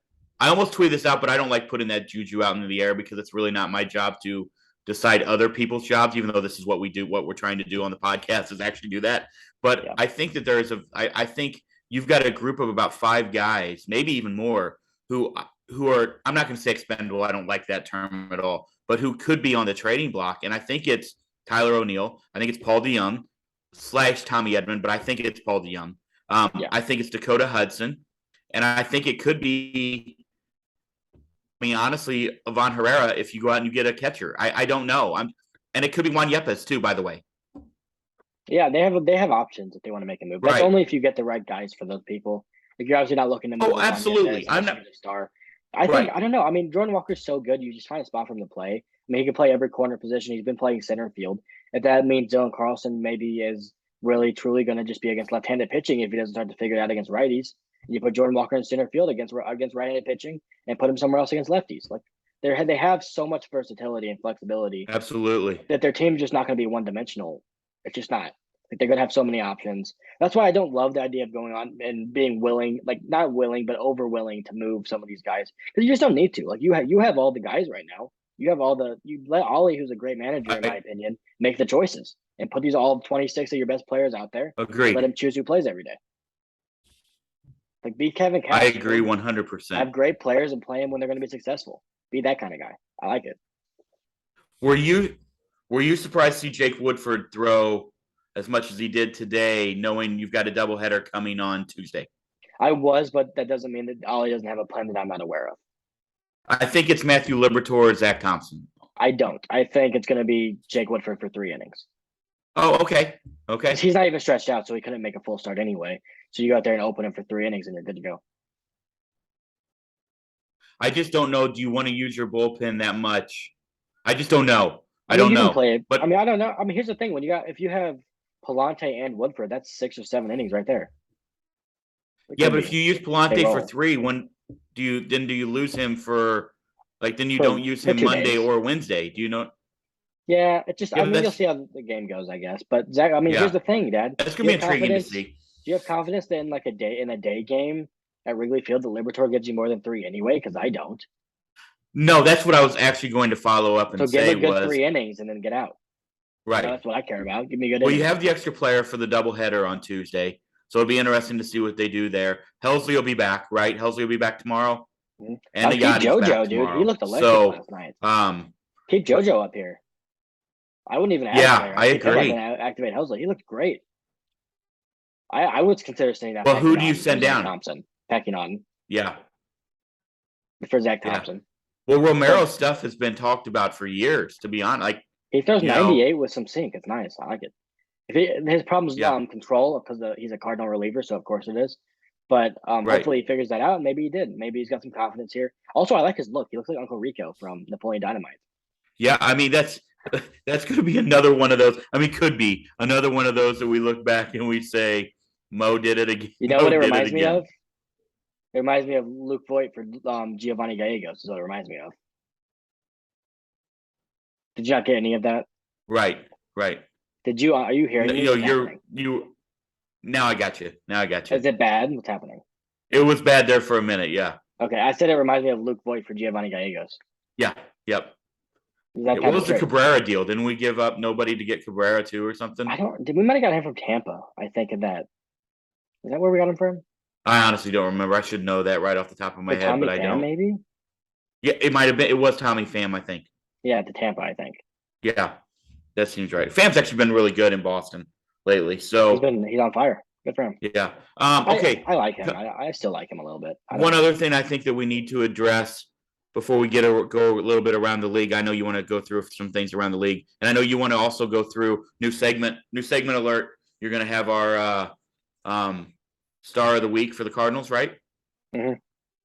S2: I almost tweeted this out, but I don't like putting that juju out into the air because it's really not my job to decide other people's jobs, even though this is what we do. What we're trying to do on the podcast is actually do that. But I think that I think you've got a group of about 5 guys, maybe even more, who are, I'm not going to say expendable. I don't like that term at all, but who could be on the trading block. And I think it's Tyler O'Neill. I think it's Paul DeYoung / Tommy Edman, but I think it's Paul DeYoung. I think it's Dakota Hudson. And I think it could be, I mean, honestly, Ivan Herrera, if you go out and you get a catcher. I don't know. And it could be Juan Yepes too, by the way.
S1: Yeah, they have options if they want to make a move. That's only if you get the right guys for those people. Like, you're obviously not looking to move.
S2: Oh, absolutely.
S1: I'm not a star. I think I don't know. I mean, Jordan Walker's so good. You just find a spot for him to play. I mean, he can play every corner position. He's been playing center field. If that means Dylan Carlson maybe is really truly going to just be against left-handed pitching if he doesn't start to figure it out against righties. And you put Jordan Walker in center field against right-handed pitching and put him somewhere else against lefties. Like, they have so much versatility and flexibility.
S2: Absolutely.
S1: That their team's just not going to be one-dimensional. It's just not. Like, they're going to have so many options. That's why I don't love the idea of going on and being willing, like not willing, but over willing to move some of these guys because you just don't need to. Like, you have all the guys right now. You let Ollie, who's a great manager in my opinion, make the choices and put these all 26 of your best players out there.
S2: Agreed.
S1: Let him choose who plays every day. Like, be Kevin Cash.
S2: I agree 100%.
S1: Have great players and play them when they're going to be successful. Be that kind of guy. I like it.
S2: Were you surprised to see Jake Woodford throw as much as he did today, knowing you've got a doubleheader coming on Tuesday?
S1: I was, but that doesn't mean that Ollie doesn't have a plan that I'm not aware of.
S2: I think it's Matthew Liberatore or Zach Thompson.
S1: I don't. I think it's going to be Jake Woodford for 3 innings.
S2: Oh, okay. Okay.
S1: He's not even stretched out, so he couldn't make a full start anyway. So you go out there and open him for 3 innings, and you're good to go.
S2: I just don't know. Do you want to use your bullpen that much? I just don't know. I don't know.
S1: Play it, but I mean, I don't know. I mean, here's the thing: if you have Palante and Woodford, that's 6 or 7 innings right there.
S2: Yeah, but if you use Palante for 3, when do you lose him for then you don't use him Monday or Wednesday? Do you know?
S1: Yeah, it just you'll see how the game goes, I guess. But Zach, I mean, here's the thing, Dad.
S2: That's gonna be intriguing to see.
S1: Do you have confidence that in a day game at Wrigley Field, the Liberatore gives you more than 3 anyway? Because I don't.
S2: No, that's what I was actually going to follow up and say.
S1: So give a good 3 innings and then get out.
S2: Right.
S1: That's what I care about. Give me a good.
S2: Well, you have the extra player for the doubleheader on Tuesday, so it'll be interesting to see what they do there. Helsley will be back, right? Helsley will be back tomorrow.
S1: Mm-hmm.
S2: And
S1: keep JoJo, dude. He looked electric last night. Keep JoJo up here. I wouldn't even.
S2: I agree.
S1: Activate Helsley. He looked great. I would consider saying that.
S2: Well, who do you send down?
S1: Thompson, packing on.
S2: Yeah.
S1: For Zach Thompson.
S2: Well, Romero's stuff has been talked about for years. To be honest, like
S1: he throws 98 with some sink. It's nice. I like it. His problem is control because he's a Cardinal reliever, so of course it is. But hopefully he figures that out. And maybe he did. Maybe he's got some confidence here. Also, I like his look. He looks like Uncle Rico from Napoleon Dynamite.
S2: Yeah, I mean that's going to be another one of those. I mean, could be another one of those that we look back and we say, Mo did it again.
S1: You know what it reminds me of? It reminds me of Luke Voigt for Giovanni Gallegos. Is what it reminds me of. Did you not get any of that?
S2: Right.
S1: Did you? Are you hearing?
S2: Now I got you.
S1: Is it bad? What's happening?
S2: It was bad there for a minute. Yeah.
S1: Okay, I said it reminds me of Luke Voigt for Giovanni Gallegos.
S2: Yeah. Yep.
S1: Is that
S2: Yeah,
S1: type
S2: what
S1: of
S2: was the
S1: trade?
S2: Cabrera deal? Didn't we give up nobody to get Cabrera too or something?
S1: We might have got him from Tampa, I think, in that. Is that where we got him from?
S2: I honestly don't remember. I should know that right off the top of my
S1: For
S2: head,
S1: Tommy
S2: but I
S1: Pham,
S2: don't.
S1: maybe?
S2: Yeah, it might have been. It was Tommy Pham, I think.
S1: Yeah, to Tampa, I think.
S2: Yeah, that seems right. Pham's actually been really good in Boston lately. So
S1: He's on fire. Good for him.
S2: yeah.
S1: I
S2: Okay.
S1: like him. I still like him a little bit.
S2: One other thing I think that we need to address before we go a little bit around the league. I know you want to go through some things around the league, and I know you want to also go through new segment alert. You're going to have our star of the week for the Cardinals, right?
S1: Mm-hmm.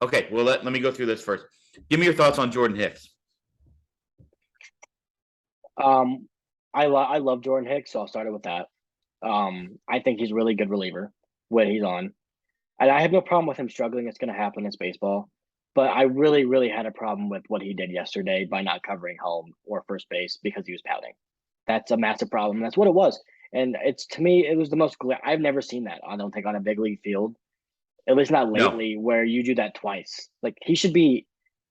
S2: Okay. Well, let me go through this first. Give me your thoughts on Jordan Hicks.
S1: I love Jordan Hicks, so I'll start it with that. I think he's a really good reliever when he's on. And I have no problem with him struggling. It's going to happen. It's baseball. But I really, really had a problem with what he did yesterday by not covering home or first base because he was pouting. That's a massive problem. That's what it was. And to me, it was the most. I've never seen that. I don't think on a big league field, at least not
S2: No.
S1: lately, where you do that twice. Like he should be.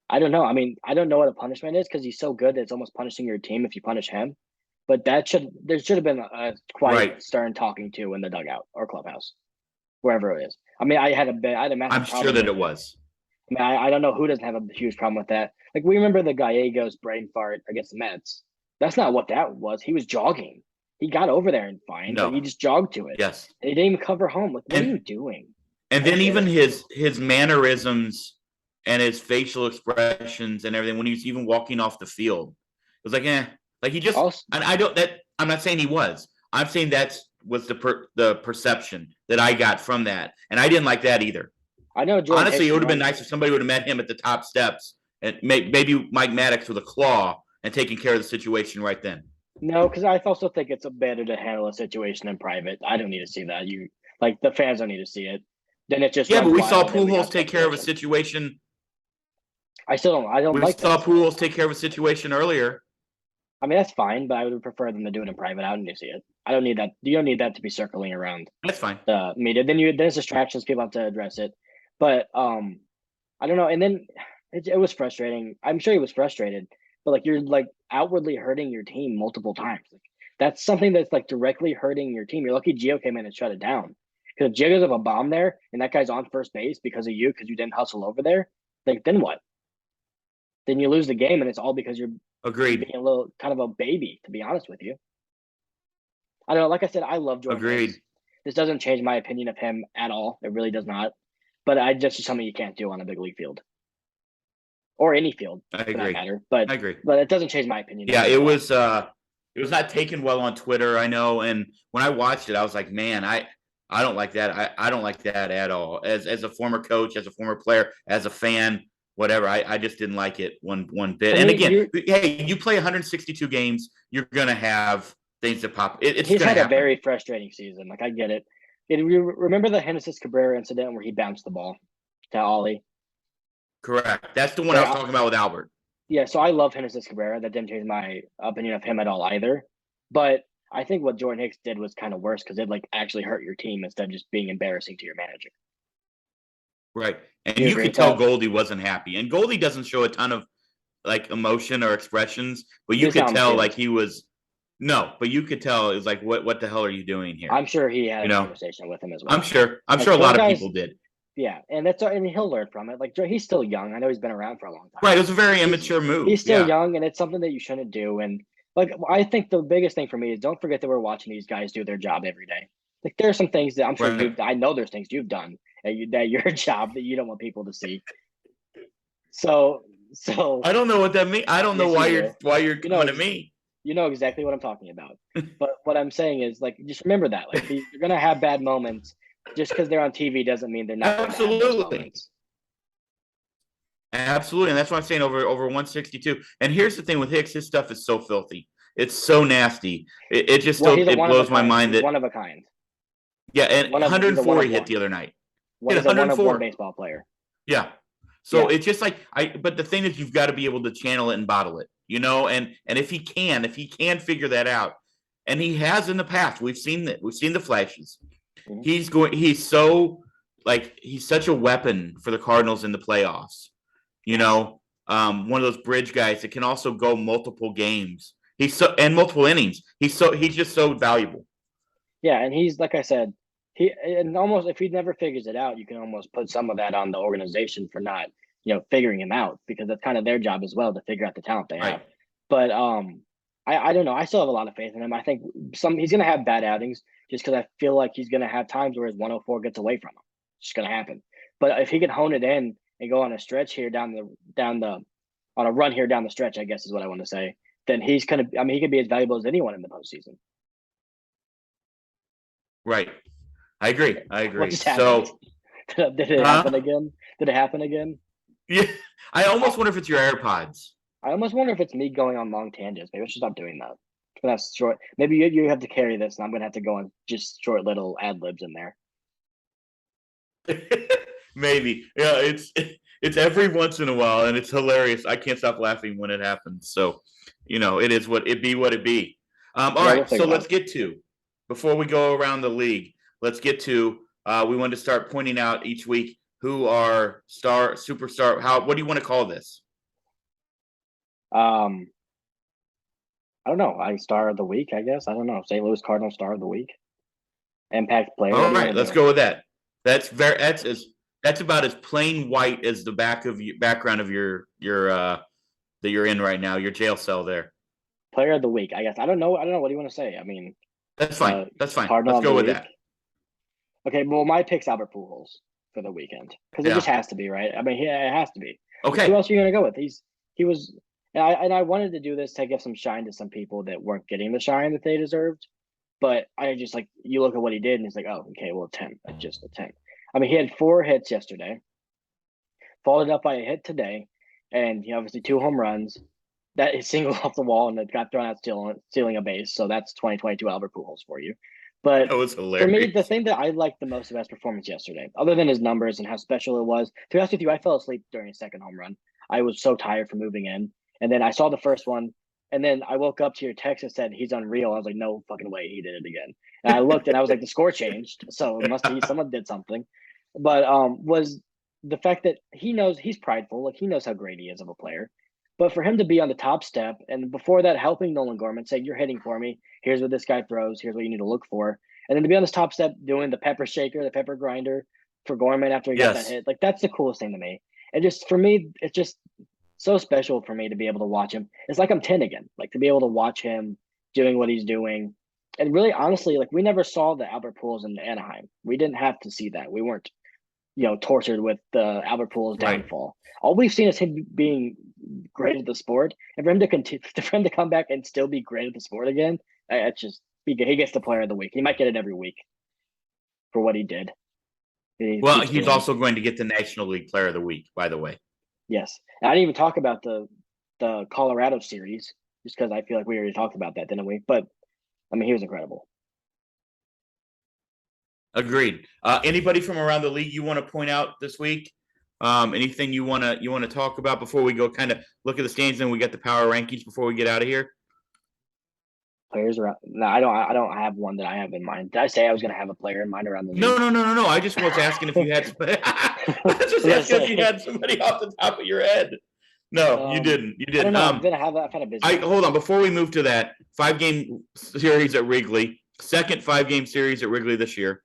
S1: I don't know. I mean, I don't know what a punishment is because he's so good that it's almost punishing your team if you punish him. But there should have been a quite
S2: Right.
S1: stern talking to in the dugout or clubhouse, wherever it is. I mean, I had a massive
S2: I'm
S1: problem
S2: sure that
S1: with
S2: it was.
S1: I mean, I don't know who doesn't have a huge problem with that. Like we remember the Gallegos brain fart against the Mets. That's not what that was. He was jogging. He got over there and fine, but he
S2: No.
S1: just jogged to it.
S2: Yes.
S1: And he didn't even cover home. Like, what are you doing?
S2: And then even his mannerisms and his facial expressions and everything when he was even walking off the field, it was like, like he just. And I'm not saying he was. I'm saying that was the perception that I got from that, and I didn't like that either.
S1: I know.
S2: Honestly, it would have been nice if somebody would have met him at the top steps and maybe Mike Maddox with a claw and taking care of the situation right then.
S1: No, because I also think it's better to handle a situation in private. I don't need to see that. The fans don't need to see it. Then it just
S2: but we saw Pujols take care of a situation.
S1: I still don't. I don't like.
S2: We saw Pujols take care of a situation earlier.
S1: I mean, that's fine, but I would prefer them to do it in private. I don't need to see it. I don't need that. You don't need that to be circling around.
S2: That's fine.
S1: The media. Then there's distractions. People have to address it. But I don't know. And then it was frustrating. I'm sure he was frustrated, but like you're like outwardly hurting your team multiple times. Like, that's something that's like directly hurting your team. You're lucky Gio came in and shut it down. Because if Gio goes up a bomb there and that guy's on first base because of you, because you didn't hustle over there, like then what? Then you lose the game, and it's all because you're being a little kind of a baby, to be honest with you. I don't know. Like I said, I love Jordan.
S2: Agreed.
S1: This doesn't change my opinion of him at all. It really does not. But just something you can't do on a big league field. Or any field,
S2: I agree.
S1: for that matter. But
S2: I agree.
S1: But it doesn't change my opinion.
S2: Yeah, it was not taken well on Twitter, I know. And when I watched it, I was like, man, I don't like that. I don't like that at all. As a former coach, as a former player, as a fan, whatever, I just didn't like it one bit. And again, hey, you play 162 games, you're gonna have things that pop.
S1: He's had a very frustrating season. Like I get it. Remember the Genesis Cabrera incident where he bounced the ball to Ollie?
S2: Correct. That's the one I was talking about with Albert.
S1: Yeah, so I love Genesis Cabrera. That didn't change my opinion of him at all either. But I think what Jordan Hicks did was kind of worse because it like actually hurt your team instead of just being embarrassing to your manager.
S2: Right. And you could tell Goldie wasn't happy. And Goldie doesn't show a ton of like emotion or expressions, but you could tell like he was but you could tell it was like, what the hell are you doing here?
S1: I'm sure he had a conversation with him as well.
S2: I'm sure a lot of people did.
S1: Yeah, and he'll learn from it. Like he's still young. I know he's been around for a long time.
S2: Right, it was a very immature move.
S1: He's still young, and it's something that you shouldn't do. And like I think the biggest thing for me is don't forget that we're watching these guys do their job every day. Like there are some things that I'm sure I know there's things you've done that your job that you don't want people to see. So
S2: I don't know what that means. I don't know why you're coming to me.
S1: You know exactly what I'm talking about. But what I'm saying is like just remember that like you're gonna have bad moments. Just because they're on TV doesn't mean they're not.
S2: Absolutely. Absolutely. And that's why I'm saying over 162. And here's the thing with Hicks, his stuff is so filthy. It's so nasty. It just it blows my mind that
S1: one of a kind.
S2: Yeah, and 104 he hit the other night.
S1: He's a 104 baseball player.
S2: Yeah. So it's just like but the thing is you've got to be able to channel it and bottle it, and if he can figure that out, and he has in the past, we've seen the flashes. He's so like he's such a weapon for the Cardinals in the playoffs. You know, one of those bridge guys that can also go multiple games. And multiple innings. He's just so valuable.
S1: Yeah, and he's like I said, and almost if he never figures it out, you can almost put some of that on the organization for not, figuring him out, because that's kind of their job as well to figure out the talent they have.
S2: Right.
S1: But I don't know. I still have a lot of faith in him. I think he's gonna have bad outings just because I feel like he's gonna have times where his 104 gets away from him. It's just gonna happen. But if he can hone it in and go on a stretch here down the on a run here down the stretch, I guess is what I want to say, then he's gonna. I mean, he could be as valuable as anyone in the postseason.
S2: Right. I agree.
S1: What just
S2: So
S1: happened? Did it happen again? Did it happen again?
S2: yeah, I almost wonder if it's your AirPods.
S1: I almost wonder if it's me going on long tangents. Maybe I should stop doing that. That's short. Maybe you have to carry this, and I'm gonna have to go on just short little ad libs in there.
S2: Maybe. Yeah, it's every once in a while, and it's hilarious. I can't stop laughing when it happens. So, it is what it be. All right, so let's get to, before we go around the league, let's get to we want to start pointing out each week who are superstar. What do you want to call this?
S1: I don't know. Star of the week, I guess. I don't know. St. Louis Cardinals star of the week. Impact player.
S2: All right, let's go with that. That's about as plain white as the background of your that you're in right now, your jail cell there.
S1: Player of the week, I guess. I don't know. What do you want to say? I mean,
S2: that's fine. That's fine.
S1: Cardinal
S2: let's go with that.
S1: Okay, well, my pick's Albert Pujols for the weekend because it just has to be, right? I mean, it has to be.
S2: Okay.
S1: Who else are you going to go with? He was, and I wanted to do this to give some shine to some people that weren't getting the shine that they deserved, but I just you look at what he did and it's like, oh, okay, well, 10, just a 10. I mean, he had 4 hits yesterday, followed up by a hit today, and obviously 2 home runs. That is single off the wall and it got thrown out stealing a base. So that's 2022 Albert Pujols for you. But
S2: that was hilarious.
S1: For me, the thing that I liked the most about his performance yesterday, other than his numbers and how special it was, to be honest with you, I fell asleep during his second home run. I was so tired from moving in. And then I saw the first one. And then I woke up to your text that said he's unreal. I was like, no fucking way he did it again. And I looked and I was like, the score changed. So it must be someone did something. But was the fact that he knows he's prideful. Like, he knows how great he is of a player. But for him to be on the top step and before that helping Nolan Gorman, saying, you're hitting for me. Here's what this guy throws. Here's what you need to look for. And then to be on this top step doing the pepper shaker, the pepper grinder for Gorman after he got that hit. Like, that's the coolest thing to me. And just for me, it's just so special for me to be able to watch him. It's like I'm 10 again, like to be able to watch him doing what he's doing. And really, honestly, like, we never saw the Albert Pujols in Anaheim. We didn't have to see that. We weren't, tortured with the Albert Pujols downfall. All we've seen is him being great at the sport, and for him to continue, for him to come back and still be great at the sport again, it's just he gets the player of the week. He might get it every week for what he did.
S2: He's also going to get the National League Player of the Week, by the way.
S1: Yes, and I didn't even talk about the Colorado series just because I feel like we already talked about that, didn't we? But I mean, he was incredible.
S2: Agreed. Anybody from around the league you want to point out this week? Anything you want to talk about before we go kind of look at the standings and we get the power rankings before we get out of here?
S1: Players around? No, I don't have one that I have in mind. Did I say I was going to have a player in mind around the league?
S2: No. I just was asking if you had. I just asking if you had somebody off the top of your head. No, you didn't. You didn't.
S1: I don't know. I've had a busy.
S2: Hold on. Before we move to that, 5-game series at Wrigley, second 5-game series at Wrigley this year.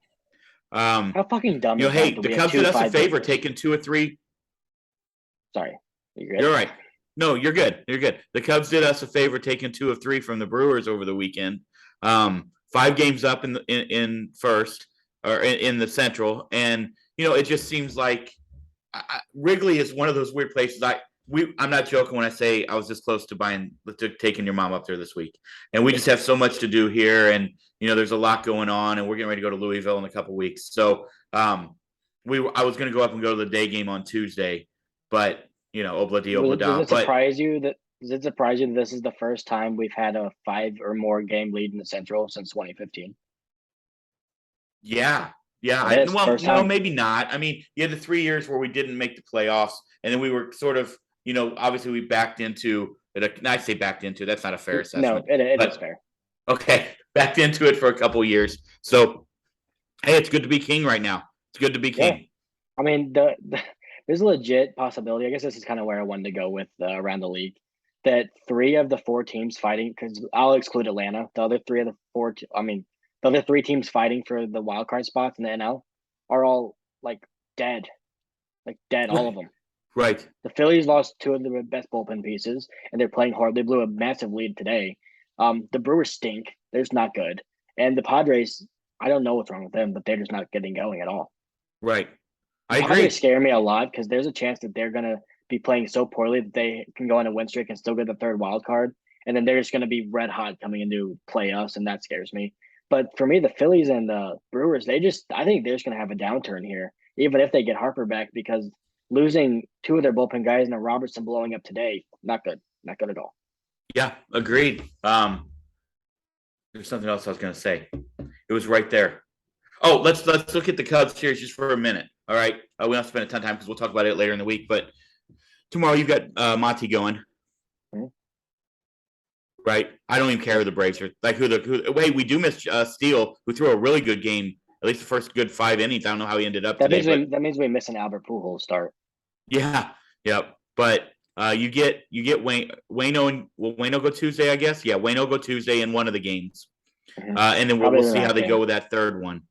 S1: How fucking dumb!
S2: Hey, the Cubs did us a favor, taking 2 or 3.
S1: Sorry, you're
S2: all right. No, you're good. You're good. The Cubs did us a favor, taking 2 of 3 from the Brewers over the weekend. 5 games up in first or in the Central, and it just seems like Wrigley is one of those weird places. I'm not joking when I say I was this close to taking your mom up there this week, and we just have so much to do here, and there's a lot going on, and we're getting ready to go to Louisville in a couple weeks. So I was going to go up and go to the day game on Tuesday, but obla di obla da.
S1: Does it surprise you that this is the first time we've had a 5 or more game lead in the Central since 2015?
S2: Yeah. Well, no, maybe not. I mean, you had the 3 years where we didn't make the playoffs, and then we were sort of, obviously we backed into it. I say backed into, that's not a fair assessment.
S1: No, it is fair.
S2: Okay, backed into it for a couple years. So, hey, it's good to be king right now. It's good to be
S1: Yeah.
S2: king.
S1: I mean, there's a legit possibility. I guess this is kind of where I wanted to go with around the league. That 3 of the 4 teams fighting, because I'll exclude Atlanta. The other 3 of the 4, the other 3 teams fighting for the wild card spots in the NL are all like dead, all of them.
S2: Right.
S1: The Phillies lost 2 of their best bullpen pieces, and they're playing hard. They blew a massive lead today. The Brewers stink. They're just not good. And the Padres, I don't know what's wrong with them, but they're just not getting going at all.
S2: Right. I
S1: The
S2: agree.
S1: Padres scare me a lot because there's a chance that they're going to be playing so poorly that they can go on a win streak and still get the 3rd wild card. And then they're just going to be red hot coming into play us, and that scares me. But for me, the Phillies and the Brewers, I think they're just going to have a downturn here, even if they get Harper back, because losing 2 of their bullpen guys and a Robertson blowing up today, not good. Not good at all.
S2: Yeah, agreed. There's something else I was going to say. It was right there. Oh, let's look at the Cubs series just for a minute. All right. We don't have to spend a ton of time because we'll talk about it later in the week. But tomorrow you've got Monty going.
S1: Mm-hmm.
S2: Right. I don't even care who the Braves are. Like wait, we do miss Steele, who threw a really good game, at least the first good 5 innings. I don't know how he ended up
S1: That
S2: today.
S1: means that means we miss an Albert Pujols start.
S2: Yeah. Yep. But you get Wayno, and will Wayno go Tuesday, I guess? Yeah, Wayno go Tuesday in one of the games.
S1: Mm-hmm.
S2: And then we'll see how they go with that third one.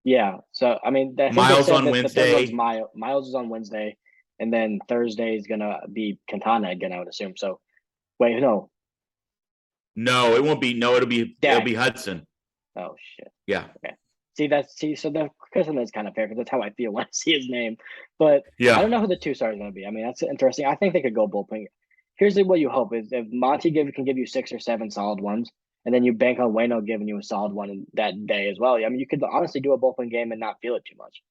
S1: Yeah. So, I mean, I think
S2: Miles on Wednesday.
S1: Miles is on Wednesday, and then Thursday is going to be Quintana again, I would assume. So, wait, no.
S2: No, it won't be. No, it'll be Hudson.
S1: Oh, shit.
S2: Yeah.
S1: Okay. So the Kristen is kind of fair because that's how I feel when I see his name. But
S2: yeah,
S1: I don't know who the 2 stars are going to be. I mean, that's interesting. I think they could go bullpen. Here's what you hope is if Monty can give you 6 or 7 solid ones, and then you bank on Wayno giving you a solid one in that day as well. I mean, you could honestly do a bullpen game and not feel it too much.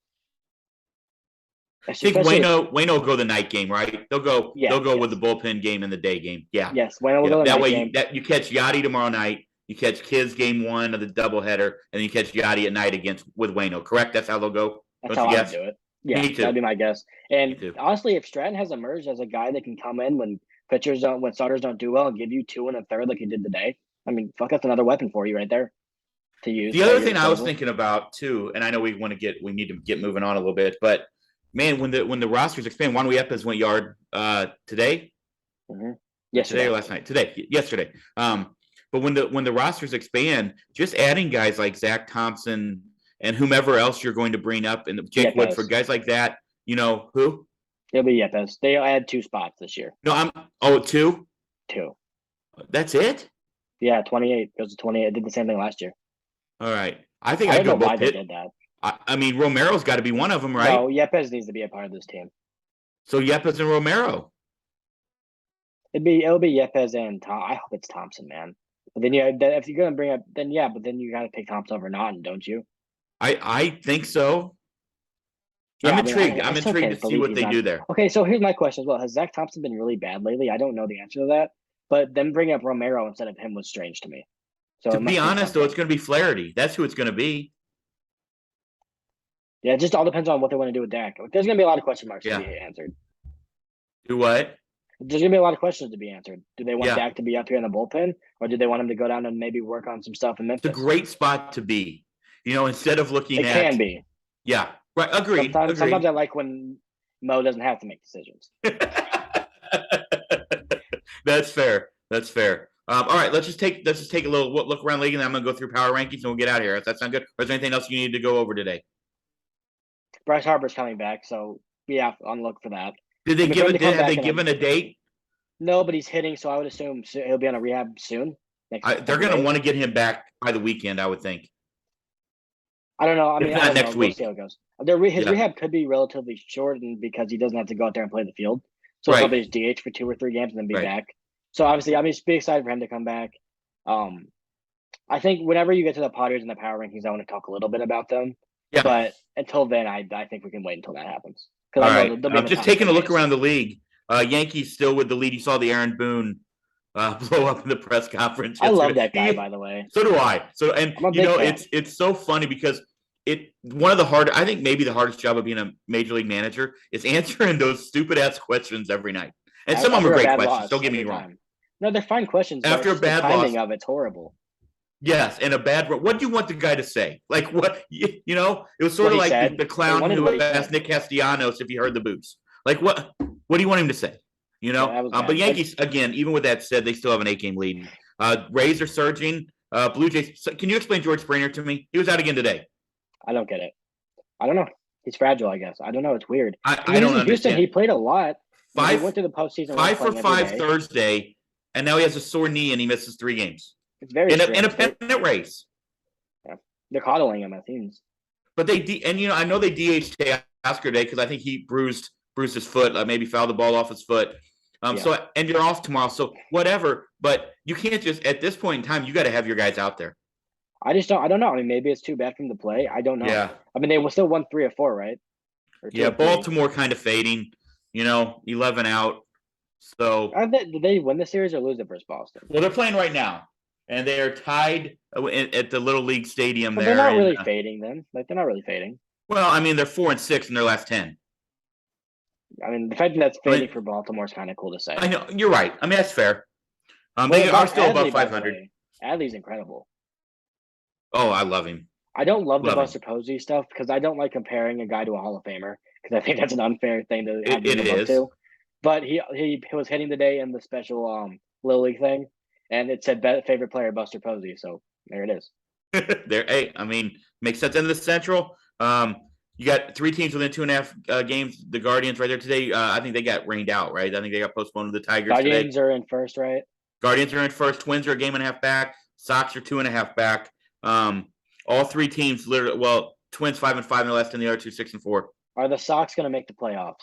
S2: I think Wayno will go the night game, right? They'll go with the bullpen game and the day game. Yeah.
S1: Yes, Wayno will go the
S2: that
S1: night
S2: way
S1: game.
S2: You catch Yachty tomorrow night. You catch Kids game 1 of the doubleheader, and then you catch Yachty at night with Wayno. Correct? That's how they'll go.
S1: That's how I would do it. Yeah, that'd be my guess. And honestly, if Stratton has emerged as a guy that can come in when starters don't do well and give you 2 and a third like he did today, I mean, fuck, that's another weapon for you right there to use.
S2: The other thing I was thinking about too, and I know we need to get moving on a little bit, but man, when the rosters expand, Juan Yepes went yard today.
S1: Mm-hmm.
S2: Yesterday or last night? Yesterday. But when the rosters expand, just adding guys like Zach Thompson and whomever else you're going to bring up, and Jake Woodford, guys like that, who?
S1: It'll be Yepes. They'll add 2 spots this year.
S2: No, 2?
S1: 2.
S2: That's it?
S1: Yeah, 28 goes to 28. I did the same thing last year.
S2: All right. I think
S1: I don't know why they did that.
S2: I mean, Romero's got to be one of them, right?
S1: No, Yepes needs to be a part of this team.
S2: So Yepes and Romero.
S1: It'll be Yepes and Tom. I hope it's Thompson, man. But then if you're gonna bring up, then but then you gotta pick Thompson over Naughton, don't you?
S2: I think so. Yeah, I'm intrigued. I'm intrigued to see what they do there.
S1: Okay, so here's my question as well: has Zach Thompson been really bad lately? I don't know the answer to that, but then bringing up Romero instead of him was strange to me. So
S2: to be honest, though, it's going to be Flaherty. That's who it's going to be.
S1: Yeah, it just all depends on what they want to do with Dak. There's going to be a lot of question marks to be answered.
S2: Do what?
S1: There's going to be a lot of questions to be answered. Do they want Dak to be up here in the bullpen, or do they want him to go down and maybe work on some stuff in Memphis?
S2: It's a great spot to be. Instead of looking at...
S1: It can be.
S2: Yeah, right. Agreed.
S1: Sometimes I like when Mo doesn't have to make decisions.
S2: That's fair. All right, let's just take a little look around the league, and then I'm going to go through power rankings, and we'll get out of here. Does that sound good? Or is there anything else you need to go over today?
S1: Bryce Harper's coming back, so yeah, on the look for that.
S2: Have they given a date?
S1: No, but he's hitting, so I would assume he'll be on a rehab soon.
S2: They're going to want to get him back by the weekend, I would think.
S1: I don't know. I mean, not
S2: next week.
S1: We'll see how it goes. His rehab could be relatively shortened because he doesn't have to go out there and play the field. So he'll probably just DH for 2 or 3 games and then be back. So obviously, I'm just excited for him to come back. I think whenever you get to the Padres and the power rankings, I want to talk a little bit about them. Yeah. But until then, I think we can wait until that happens.
S2: All right. I'm just taking a look around the league. Yankees still with the lead. You saw the Aaron Boone blow up in the press conference.
S1: I love that guy, by the way.
S2: So do I. It's so funny because one of the I think maybe the hardest job of being a major league manager is answering those stupid ass questions every night. And some of them are great questions. Don't get me wrong.
S1: No, they're fine questions.
S2: After a bad
S1: loss, the timing of it's horrible.
S2: Yes, and a bad. What do you want the guy to say? Like what? You know, it was sort
S1: What
S2: of
S1: he
S2: like
S1: said.
S2: the
S1: They
S2: clown
S1: wanted
S2: who
S1: what he
S2: asked
S1: said.
S2: Nick Castellanos if he heard the booze. Like what? What do you want him to say? You
S1: Yeah,
S2: know.
S1: that was
S2: But
S1: bad. But
S2: Yankees again. Even with that said, they still have an 8-game lead. Rays are surging. Blue Jays. Can you explain George Springer to me? He was out again today.
S1: I don't get it. I don't know. He's fragile, I guess. I don't know. It's weird.
S2: I
S1: He was
S2: don't
S1: in Houston.
S2: understand.
S1: He played a lot. You know, he
S2: Five
S1: went through the postseason where he's
S2: five for
S1: playing every
S2: five
S1: day.
S2: Thursday, and now he has a sore knee and he misses 3 games
S1: It's very
S2: in a
S1: strange.
S2: pennant race.
S1: Yeah. They're coddling him, it seems.
S2: But and I know they DH'd Teoscar today because I think he bruised his foot, maybe fouled the ball off his foot.
S1: Yeah.
S2: So and you're off tomorrow, so whatever. But you can't just at this point in time, you got to have your guys out there.
S1: I just don't. I don't know. I mean, maybe it's too bad for him to play. I don't know.
S2: Yeah.
S1: I mean, they were still won 3 or 4, right? Or 2
S2: Yeah,
S1: or 3.
S2: Baltimore kind of fading. 11 out. So
S1: Did they win the series or lose it versus Boston?
S2: Well, they're playing right now, and they are tied at the Little League Stadium.
S1: But
S2: there,
S1: they're not really fading then. Like they're not really fading.
S2: Well, I mean, they're 4-6 in their last 10.
S1: I mean, the fact that that's fading for Baltimore is kind of cool to say.
S2: I know you're right. I mean, that's fair. They are still above 500.
S1: Adley's incredible.
S2: Oh, I love him.
S1: I don't love the Buster Posey stuff because I don't like comparing a guy to a Hall of Famer because I think that's an unfair thing to have to live up to. But he was hitting today in the special Little League thing, and it said favorite player Buster Posey. So there it is.
S2: Hey, I mean, makes sense. In the Central, you got 3 teams within 2.5 games. The Guardians right there today. I think they got rained out, right? I think they got postponed to the Tigers.
S1: Guardians
S2: today.
S1: Are in first, right?
S2: Guardians are in first. Twins are a 1.5 back. Sox are 2.5 back. All 3 teams literally. Well, Twins 5-5 in the last, and the other 2 6-4.
S1: Are the Sox going to make the playoffs?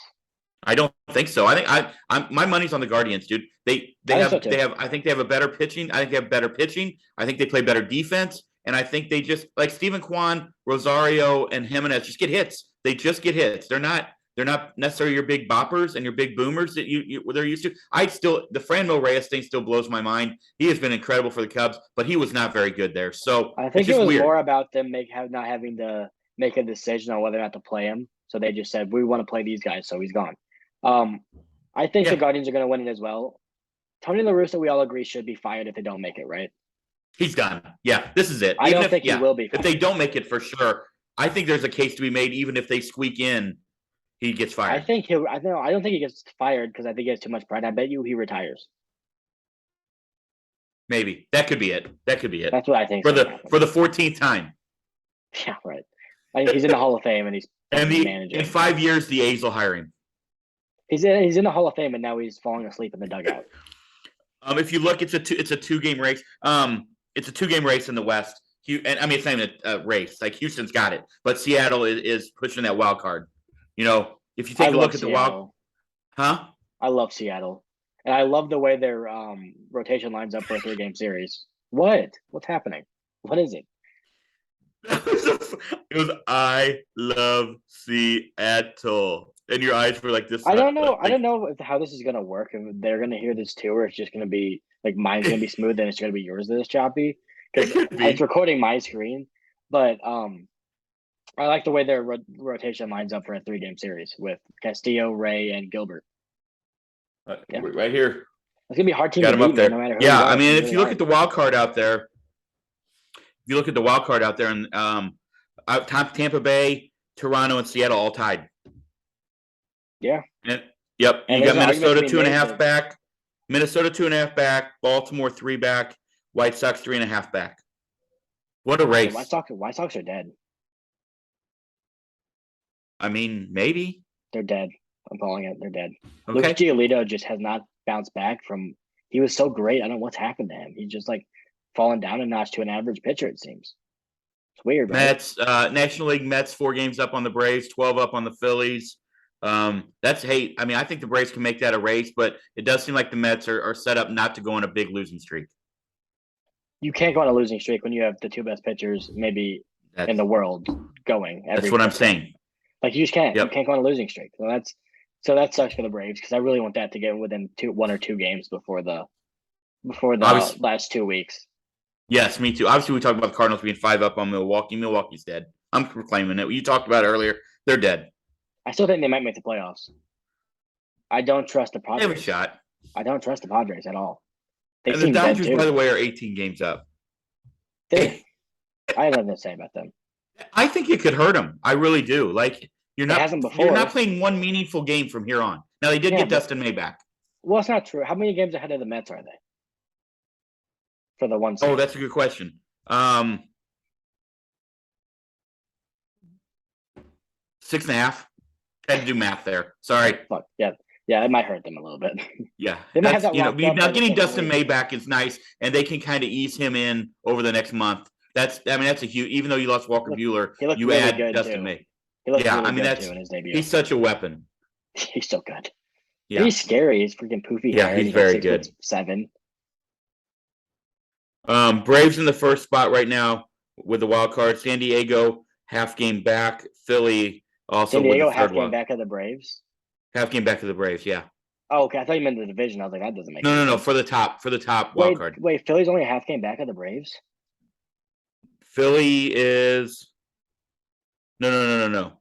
S2: I don't think so. I think I'm my money's on the Guardians, dude. They have I think they have a better pitching. I think they have better pitching. I think they play better defense, and I think they just like Steven Kwan, Rosario, and Jimenez just get hits. They just get hits. They're not necessarily your big boppers and your big boomers that they're used to. The Franmil Reyes thing still blows my mind. He has been incredible for the Cubs, but he was not very good there. So
S1: I think
S2: it was
S1: weird. More about them not having to make a decision on whether or not to play him. So they just said we want to play these guys, so he's gone. I think the Guardians are going to win it as well. Tony La Russa, we all agree, should be fired if they don't make it, right?
S2: He's done. Yeah, this is it.
S1: I don't think he will be fired.
S2: If they don't make it for sure, I think there's a case to be made. Even if they squeak in, he gets fired.
S1: I don't think he gets fired because I think he has too much pride. I bet you he retires.
S2: Maybe that could be it. That's
S1: what I think
S2: for the 14th time.
S1: Yeah, right. I think he's in the Hall of Fame and he's
S2: in 5 years the A's will hire him.
S1: He's in the Hall of Fame and now he's falling asleep in the dugout.
S2: If you look, it's a 2-game race. It's a 2-game race in the West. And I mean, it's not even a race. Like Houston's got it, but Seattle is pushing that wild card. If you take a look at the wild,
S1: I love Seattle, and I love the way their rotation lines up for a 3-game series. What's happening? What is it?
S2: It was I love Seattle, and your eyes were like this.
S1: I don't know. I don't know how this is gonna work. If they're gonna hear this too, or it's just gonna be like mine's gonna be smooth, and it's gonna be yours that is choppy because it's recording my screen. But I like the way their rotation lines up for a 3-game series with Castillo, Ray, and Gilbert.
S2: Right here.
S1: It's gonna be a hard team.
S2: Got him up there.
S1: No matter who
S2: I mean, if you look at the wild card out there, and Tampa Bay, Toronto, and Seattle all tied.
S1: Yeah.
S2: And you got Minnesota 2.5 back. Minnesota 2.5 back. Baltimore 3 back. White Sox 3.5 back. What a race!
S1: The White Sox are dead.
S2: I mean, maybe
S1: they're dead. I'm calling it. They're dead.
S2: Okay.
S1: Lucas Giolito just has not bounced back from. He was so great. I don't know what's happened to him. He's just like fallen down a notch to an average pitcher. It seems. It's weird. Right?
S2: Mets, National League Mets 4 games up on the Braves, 12 up on the Phillies. That's hate. I mean, I think the Braves can make that a race, but it does seem like the Mets are set up not to go on a big losing streak.
S1: You can't go on a losing streak when you have the 2 best pitchers maybe in the world going.
S2: That's what I'm saying.
S1: Like you just can't. Yep. You can't go on a losing streak. So that sucks for the Braves because I really want that to get within 1 or 2 games before the last 2 weeks.
S2: Yes, me too. Obviously, we talked about the Cardinals being 5 up on Milwaukee. Milwaukee's dead. I'm proclaiming it. You talked about it earlier. They're dead.
S1: I still think they might make the playoffs. I don't trust the Padres.
S2: They have a shot.
S1: I don't trust the Padres at all.
S2: And the Dodgers, by the way, are 18 games up.
S1: I have nothing to say about them.
S2: I think it could hurt them. I really do. Like you're not playing one meaningful game from here on. Now they did get Dustin May back.
S1: Well, it's not true. How many games ahead of the Mets are they? For the 1 seed?
S2: Oh, that's a good question. 6.5. Had to do math there. Sorry.
S1: Fuck, yeah, it might hurt them a little bit.
S2: Yeah,
S1: they might have that
S2: now getting Dustin May back is nice, and they can kind of ease him in over the next month. That's a huge. Even though you lost Walker Buehler, you
S1: really
S2: add Dustin May.
S1: In his debut.
S2: He's such a weapon.
S1: He's so good.
S2: Yeah,
S1: he's scary. He's freaking poofy.
S2: Yeah, he's very good.
S1: 7.
S2: Braves in the first spot right now with the wild card. San Diego half game back. Philly also.
S1: San Diego
S2: with the
S1: half game back of the Braves.
S2: Half game back of the Braves. Yeah.
S1: Oh, okay. I thought you meant the division. I was like, that doesn't make
S2: sense.
S1: No.
S2: For the top wild card.
S1: Wait, Philly's only a half game back of the Braves?
S2: Philly is no.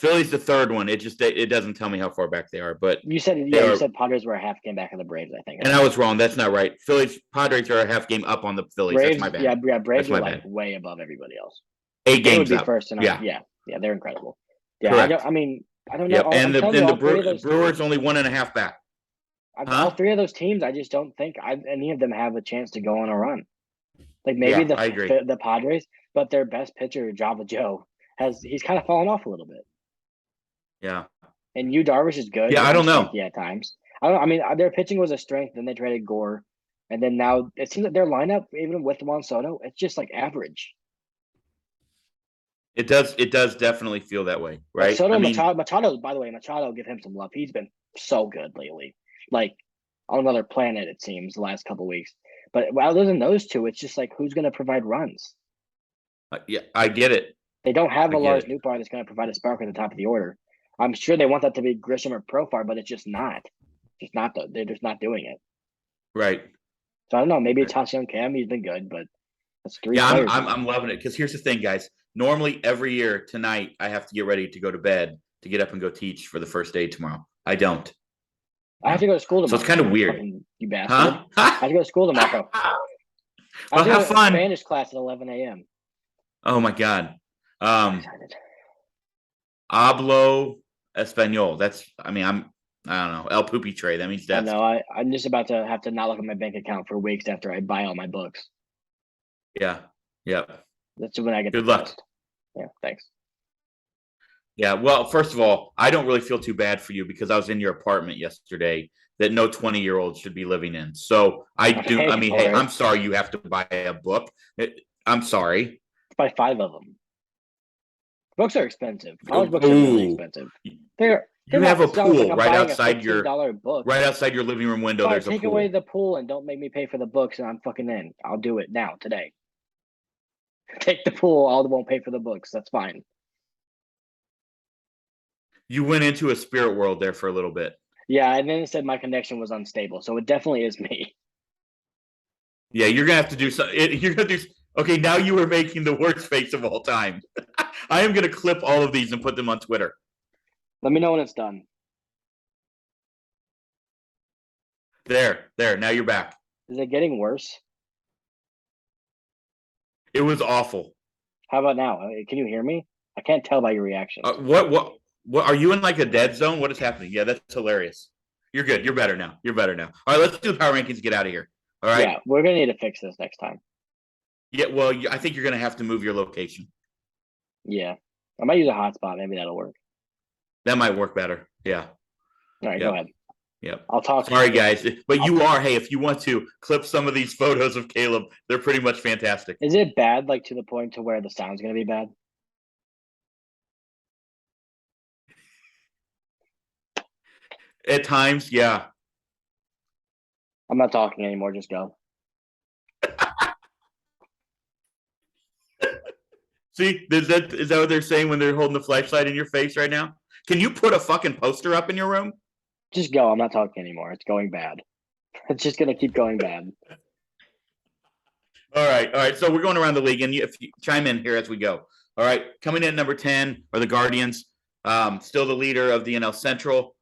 S2: Philly's the third one. It doesn't tell me how far back they are, but
S1: you said Padres were a half game back of the Braves, I think.
S2: And I was wrong. That's not right. Padres are a half game up on the Phillies.
S1: Braves,
S2: that's my bad.
S1: Yeah, Braves are like way above everybody else.
S2: 8 games up.
S1: First
S2: yeah,
S1: they're incredible. Yeah,
S2: correct.
S1: I know.
S2: Yep. And the Brewers only 1.5 back.
S1: All 3 of those teams, I just don't think any of them have a chance to go on a run. Like maybe the Padres, but their best pitcher, Java Joe, he's kind of fallen off a little bit.
S2: Yeah.
S1: And Yu Darvish is good.
S2: Yeah, I don't know.
S1: Yeah, at times. Their pitching was a strength. Then they traded Gore, and then now it seems like their lineup, even with Juan Soto, it's just like average.
S2: It does definitely feel that way, right?
S1: Soto, Machado. By the way, Machado, give him some love. He's been so good lately, like on another planet. It seems the last couple of weeks. But other than those two, it's just like who's going to provide runs?
S2: Yeah, I get it.
S1: They don't have a Lars Nootbaar that's going to provide a spark at the top of the order. I'm sure they want that to be Grisham or Profar, but it's just not. They're just not doing it.
S2: Right.
S1: So I don't know. Maybe it's Ha-Seong Kim. He's been good, but that's 3
S2: Yeah,
S1: players.
S2: I'm loving it because here's the thing, guys. Normally, every year tonight, I have to get ready to go to bed to get up and go teach for the first day tomorrow. I don't.
S1: I have to go to school tomorrow.
S2: So it's kind of weird.
S1: You bastard. Huh? I have to go to school tomorrow.
S2: Well, have fun.
S1: Spanish class at 11 a.m.
S2: Oh, my God. Hablo Espanol. I don't know. El Pupitre. That means that's.
S1: I know. I'm just about to have to not look at my bank account for weeks after I buy all my books.
S2: Yeah.
S1: That's when I get
S2: good luck.
S1: Yeah, thanks.
S2: Yeah, well, first of all, I don't really feel too bad for you because I was in your apartment yesterday that no 20-year-old should be living in. So I do. Hey, I'm sorry you have to buy a book. I'm sorry.
S1: Buy 5 of them. Books are expensive. College books are really expensive.
S2: You have a pool
S1: like
S2: right outside your living room window.
S1: Fine,
S2: there's a pool.
S1: Take away the pool and don't make me pay for the books, and I'm fucking in. I'll do it now today. Take the pool. I won't pay for the books. That's fine.
S2: You went into a spirit world there for a little bit.
S1: Yeah, and then it said my connection was unstable, so it definitely is me.
S2: Yeah, you're gonna have to do something. Okay, now you are making the worst face of all time. I am gonna clip all of these and put them on Twitter.
S1: Let me know when it's done.
S2: There. Now you're back.
S1: Is it getting worse?
S2: It was awful.
S1: How about now? Can you hear me? I can't tell by your reaction.
S2: What are you in like a dead zone? What is happening? Yeah, that's hilarious. You're good. You're better now. All right, let's do the power rankings. Get out of here. All right.
S1: Yeah, we're gonna need to fix this next time.
S2: Yeah, well, I think you're gonna have to move your location.
S1: Yeah, I might use a hotspot. Maybe that'll work.
S2: That might work better. Yeah.
S1: All right, go ahead.
S2: Yep.
S1: I'll talk.
S2: Sorry, guys, but hey, if you want to clip some of these photos of Caleb, they're pretty much fantastic.
S1: Is it bad, like to the point to where the sound's gonna be bad?
S2: At times, yeah.
S1: I'm not talking anymore. Just go.
S2: See, is that what they're saying when they're holding the flashlight in your face right now? Can you put a fucking poster up in your room?
S1: Just go. I'm not talking anymore. It's going bad. It's just gonna keep going bad.
S2: All right. So we're going around the league, and if you chime in here as we go. All right, coming in at number 10 are the Guardians, still the leader of the NL Central.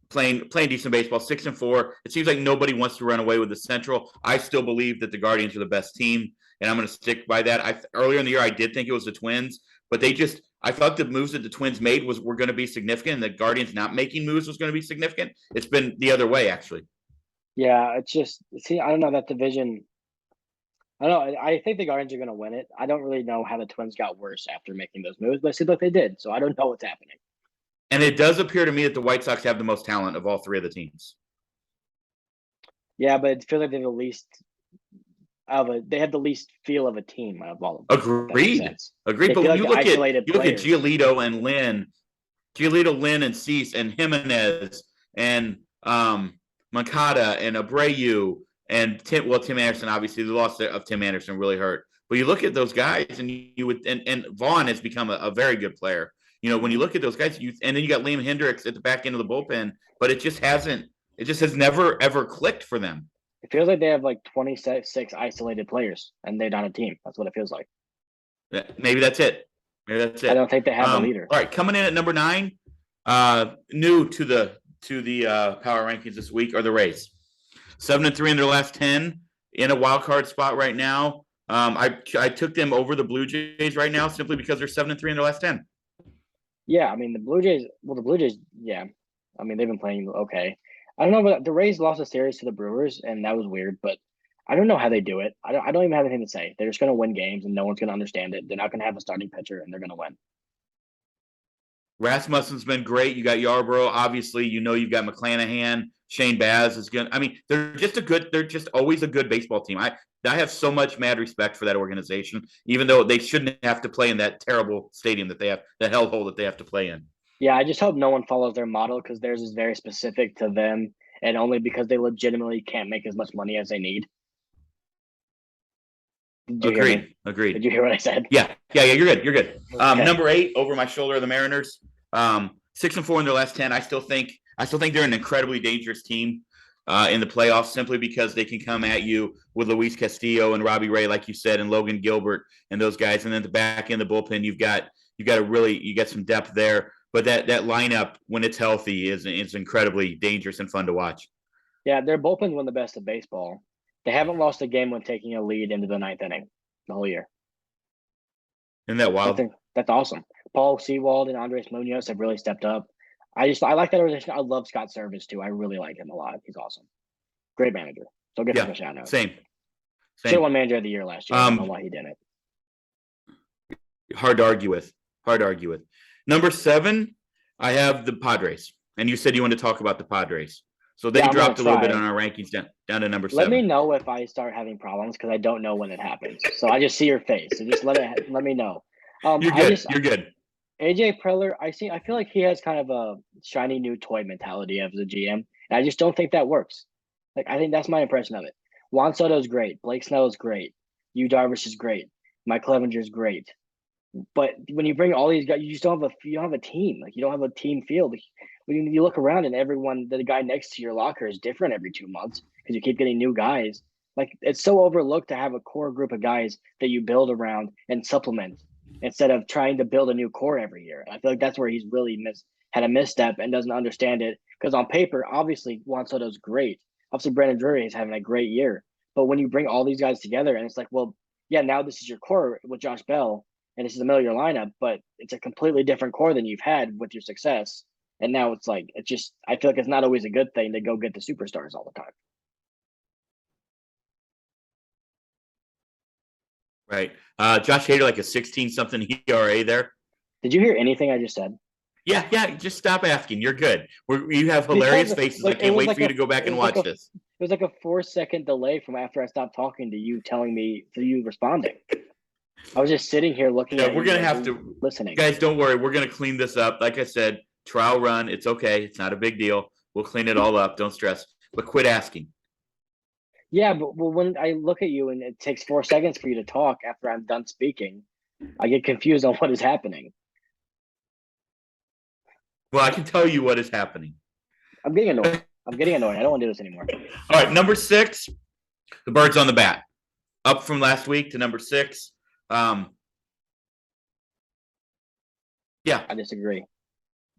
S2: playing decent baseball, 6-4. It seems like nobody wants to run away with the Central. I still believe that the Guardians are the best team, and I'm going to stick by that. Earlier in the year, I did think it was the Twins, but I thought the moves that the Twins made were going to be significant, and the Guardians not making moves was going to be significant. It's been the other way, actually.
S1: Yeah, it's just I don't know that division. I don't know. I think the Guardians are going to win it. I don't really know how the Twins got worse after making those moves, but it seems like they did. So I don't know what's happening.
S2: And it does appear to me that the White Sox have the most talent of all three of the teams.
S1: Yeah, but it feels like they have the least they have the least feel of a team out of all of them.
S2: Agreed. But when you look at Giolito and Lynn, and Cease and Jimenez and Moncada and Abreu and Tim Anderson, obviously the loss of Tim Anderson really hurt. But you look at those guys and and Vaughn has become a very good player. When you look at those guys, and then you got Liam Hendricks at the back end of the bullpen, but it just has never ever clicked for them.
S1: It feels like they have like 26 isolated players, and they're not a team. That's what it feels like.
S2: Maybe that's it.
S1: I don't think they have a leader.
S2: All right, coming in at number 9, new to the power rankings this week are the Rays. 7-3 in their last 10, in a wild card spot right now. I took them over the Blue Jays right now simply because they're 7-3 in their last 10.
S1: Yeah, I mean the Blue Jays. Well, the Blue Jays. Yeah, I mean they've been playing okay. I don't know, but the Rays lost a series to the Brewers, and that was weird. But I don't know how they do it. I don't even have anything to say. They're just going to win games, and no one's going to understand it. They're not going to have a starting pitcher, and they're going to win.
S2: Rasmussen's been great. You got Yarbrough, obviously. You've got McClanahan. Shane Baz is good. I mean, they're just always a good baseball team. I have so much mad respect for that organization, even though they shouldn't have to play in that terrible stadium that they have, the hellhole that they have to play in.
S1: Yeah, I just hope no one follows their model because theirs is very specific to them, and only because they legitimately can't make as much money as they need.
S2: Agreed.
S1: Did you hear what I said?
S2: Yeah. You're good.
S1: Okay.
S2: Number 8 over my shoulder are the Mariners. 6-4 in their last 10. I still think they're an incredibly dangerous team in the playoffs simply because they can come at you with Luis Castillo and Robbie Ray, like you said, and Logan Gilbert and those guys. And then the back end of the bullpen, you got some depth there. But that lineup, when it's healthy, is incredibly dangerous and fun to watch.
S1: Yeah, their bullpen's one of the best of baseball. They haven't lost a game when taking a lead into the 9th inning the whole year.
S2: Isn't that wild?
S1: That's awesome. Paul Sewald and Andres Munoz have really stepped up. I like that organization. I love Scott Service too. I really like him a lot. He's awesome. Great manager. So give him a shout out.
S2: Same.
S1: Should have won manager of the year last year. I don't know why he didn't.
S2: Hard to argue with. Number 7, I have the Padres. And you said you want to talk about the Padres. So they dropped a little bit on our rankings down to number 7.
S1: Let me know if I start having problems because I don't know when it happens. So I just see your face. So just let me know.
S2: You're good. You're good.
S1: AJ Preller, I feel like he has kind of a shiny new toy mentality as a GM. And I just don't think that works. Like, I think that's my impression of it. Juan Soto's great. Blake Snell is great. Yu Darvish is great. Mike Clevenger is great. But when you bring all these guys, you just don't have a team. Like, you don't have a team field. When you look around and the guy next to your locker is different every 2 months because you keep getting new guys. Like, it's so overlooked to have a core group of guys that you build around and supplement instead of trying to build a new core every year. I feel like that's where he's really had a misstep and doesn't understand it. Because on paper, obviously, Juan Soto's great. Obviously, Brandon Drury is having a great year. But when you bring all these guys together and it's like, well, yeah, now this is your core with Josh Bell and this is the middle of your lineup, but it's a completely different core than you've had with your success. And now it's like, I feel like it's not always a good thing to go get the superstars all the time.
S2: Right. Josh Hader, like a 16-something ERA there.
S1: Did you hear anything I just said?
S2: Yeah. Just stop asking. You're good. You have hilarious faces. I can't wait for you to go back and watch this.
S1: It was like a 4-second delay from after I stopped talking to you telling me to you responding. I was just sitting here looking at
S2: we're going to have to listening. Guys, don't worry. We're going to clean this up. Like I said, trial run. It's okay. It's not a big deal. We'll clean it all up. Don't stress. But quit asking.
S1: Yeah, but when I look at you and it takes 4 seconds for you to talk after I'm done speaking, I get confused on what is happening.
S2: Well, I can tell you what is happening.
S1: I'm getting annoyed. I don't want to do this anymore.
S2: All right, number 6, the Birds on the bat. Up from last week to number 6. Yeah.
S1: I disagree.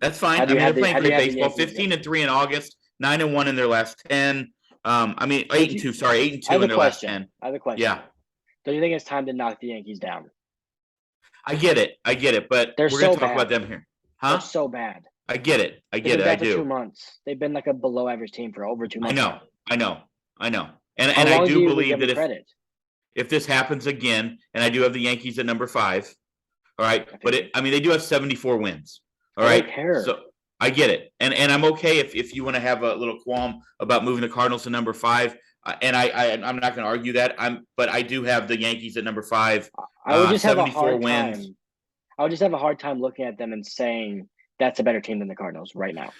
S2: That's fine.
S1: How do you
S2: They're
S1: have the
S2: playing
S1: how do you
S2: great
S1: have the
S2: baseball.
S1: Yankees?
S2: 15-3 in August, 9-1 in their last 10.
S1: Don't
S2: 8-2.
S1: you,
S2: Sorry,
S1: I
S2: 8-2
S1: have
S2: in
S1: a
S2: their last
S1: question.
S2: 10.
S1: I have a question.
S2: Yeah,
S1: Don't you think it's time to knock the Yankees down?
S2: I get it. But
S1: They're
S2: we're gonna
S1: so
S2: talk about
S1: bad.
S2: them here,
S1: They're
S2: huh?
S1: so bad.
S2: I get it.
S1: They've been
S2: I
S1: bad for
S2: do.
S1: 2 months. They've been like a below average team for over 2 months now.
S2: I know.
S1: How
S2: And I
S1: long do
S2: do
S1: you even
S2: believe
S1: give them
S2: that
S1: credit?
S2: if this happens again, and I do have the Yankees at number 5. All right,
S1: I
S2: but
S1: figured.
S2: they do have 74 wins. All
S1: I don't
S2: right,
S1: care.
S2: so I get it, and I'm okay if you want to have a little qualm about moving the Cardinals to number 5. And I'm not going to argue that. But I do have the Yankees at number 5.
S1: I would just have a
S2: 74
S1: hard
S2: wins.
S1: time. I would just have a hard time looking at them and saying that's a better team than the Cardinals right now.